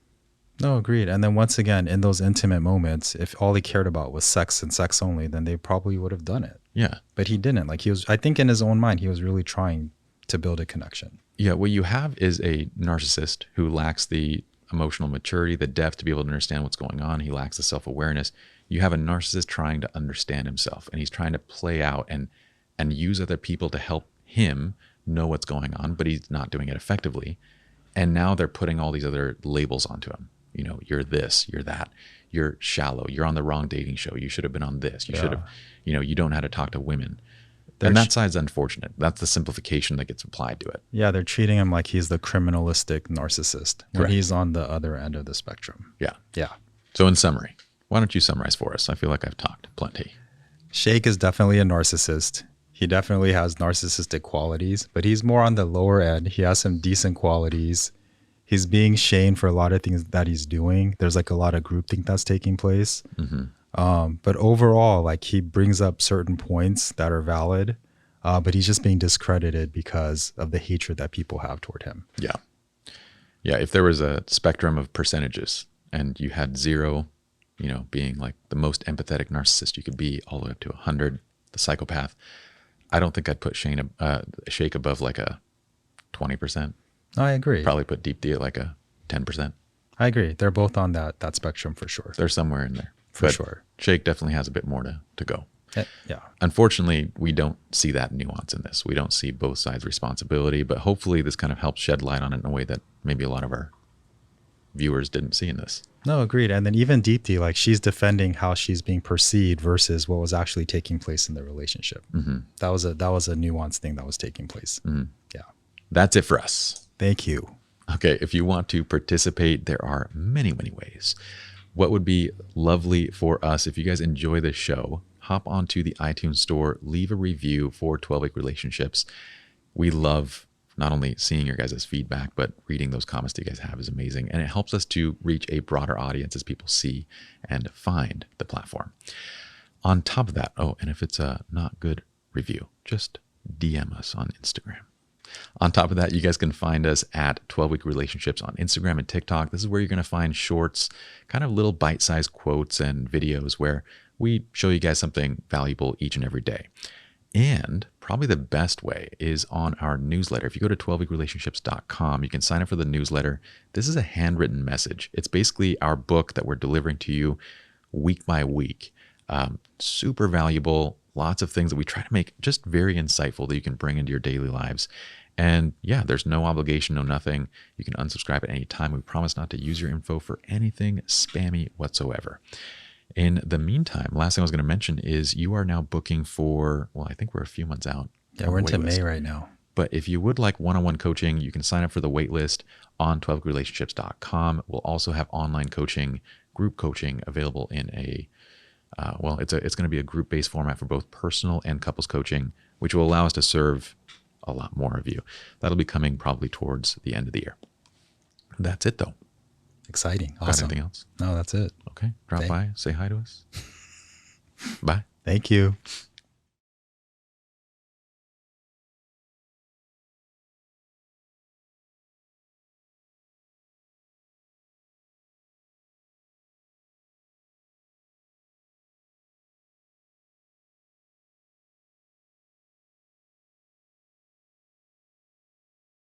S2: No, agreed. And then once again, in those intimate moments, if all he cared about was sex and sex only, then they probably would have done it.
S1: Yeah.
S2: But he didn't. Like I think in his own mind, he was really trying to build a connection.
S1: Yeah. What you have is a narcissist who lacks the emotional maturity, the depth to be able to understand what's going on. He lacks the self-awareness. You have a narcissist trying to understand himself, and he's trying to play out and use other people to help him know what's going on, but he's not doing it effectively. And now they're putting all these other labels onto him. You're this, you're that, you're shallow, you're on the wrong dating show. You should have been on this. You should have, you don't know how to talk to women. And that side's unfortunate. That's the simplification that gets applied to it.
S2: Yeah, they're treating him like he's the criminalistic narcissist when he's on the other end of the spectrum.
S1: Yeah.
S2: Yeah.
S1: So in summary, why don't you summarize for us? I feel like I've talked plenty.
S2: Shake is definitely a narcissist. He definitely has narcissistic qualities, but he's more on the lower end. He has some decent qualities. He's being shamed for a lot of things that he's doing. There's like a lot of groupthink that's taking place. But overall, like he brings up certain points that are valid, but he's just being discredited because of the hatred that people have toward him.
S1: Yeah. Yeah. If there was a spectrum of percentages and you had 0, being like the most empathetic narcissist you could be, all the way up to 100, the psychopath, I don't think I'd put Shake above like a 20%.
S2: I agree.
S1: Probably put Deepti at like a 10%.
S2: I agree. They're both on that spectrum for sure.
S1: They're somewhere in there.
S2: For sure.
S1: Shake definitely has a bit more to go.
S2: Yeah.
S1: Unfortunately, we don't see that nuance in this. We don't see both sides' responsibility, but hopefully this kind of helps shed light on it in a way that maybe a lot of our viewers didn't see in this.
S2: No, agreed. And then even Deepti, like she's defending how she's being perceived versus what was actually taking place in the relationship. That was a nuanced thing that was taking place. Yeah.
S1: That's it for us.
S2: Thank you.
S1: Okay, if you want to participate, there are many, many ways. What would be lovely for us, if you guys enjoy this show, hop onto the iTunes store, leave a review for 12-Week Relationships. We love not only seeing your guys' feedback, but reading those comments that you guys have is amazing. And it helps us to reach a broader audience as people see and find the platform. On top of that, and if it's a not good review, just DM us on Instagram. On top of that, you guys can find us at 12-Week Relationships on Instagram and TikTok. This is where you're going to find shorts, kind of little bite-sized quotes and videos where we show you guys something valuable each and every day. And probably the best way is on our newsletter. If you go to 12weekrelationships.com, you can sign up for the newsletter. This is a handwritten message. It's basically our book that we're delivering to you week by week. Super valuable. Lots of things that we try to make just very insightful that you can bring into your daily lives. And yeah, there's no obligation, no nothing. You can unsubscribe at any time. We promise not to use your info for anything spammy whatsoever. In the meantime, last thing I was going to mention is you are now booking for, well, I think we're a few months out.
S2: Yeah, we're into May right now.
S1: But if you would like one-on-one coaching, you can sign up for the waitlist on 12weekrelationships.com. We'll also have online coaching, group coaching available in a, it's going to be a group-based format for both personal and couples coaching, which will allow us to serve a lot more of you. That'll be coming probably towards the end of the year. That's it, though.
S2: Exciting.
S1: Got
S2: Awesome.
S1: anything else?
S2: No, that's it.
S1: Okay. Drop by, say hi to us. Bye.
S2: Thank you.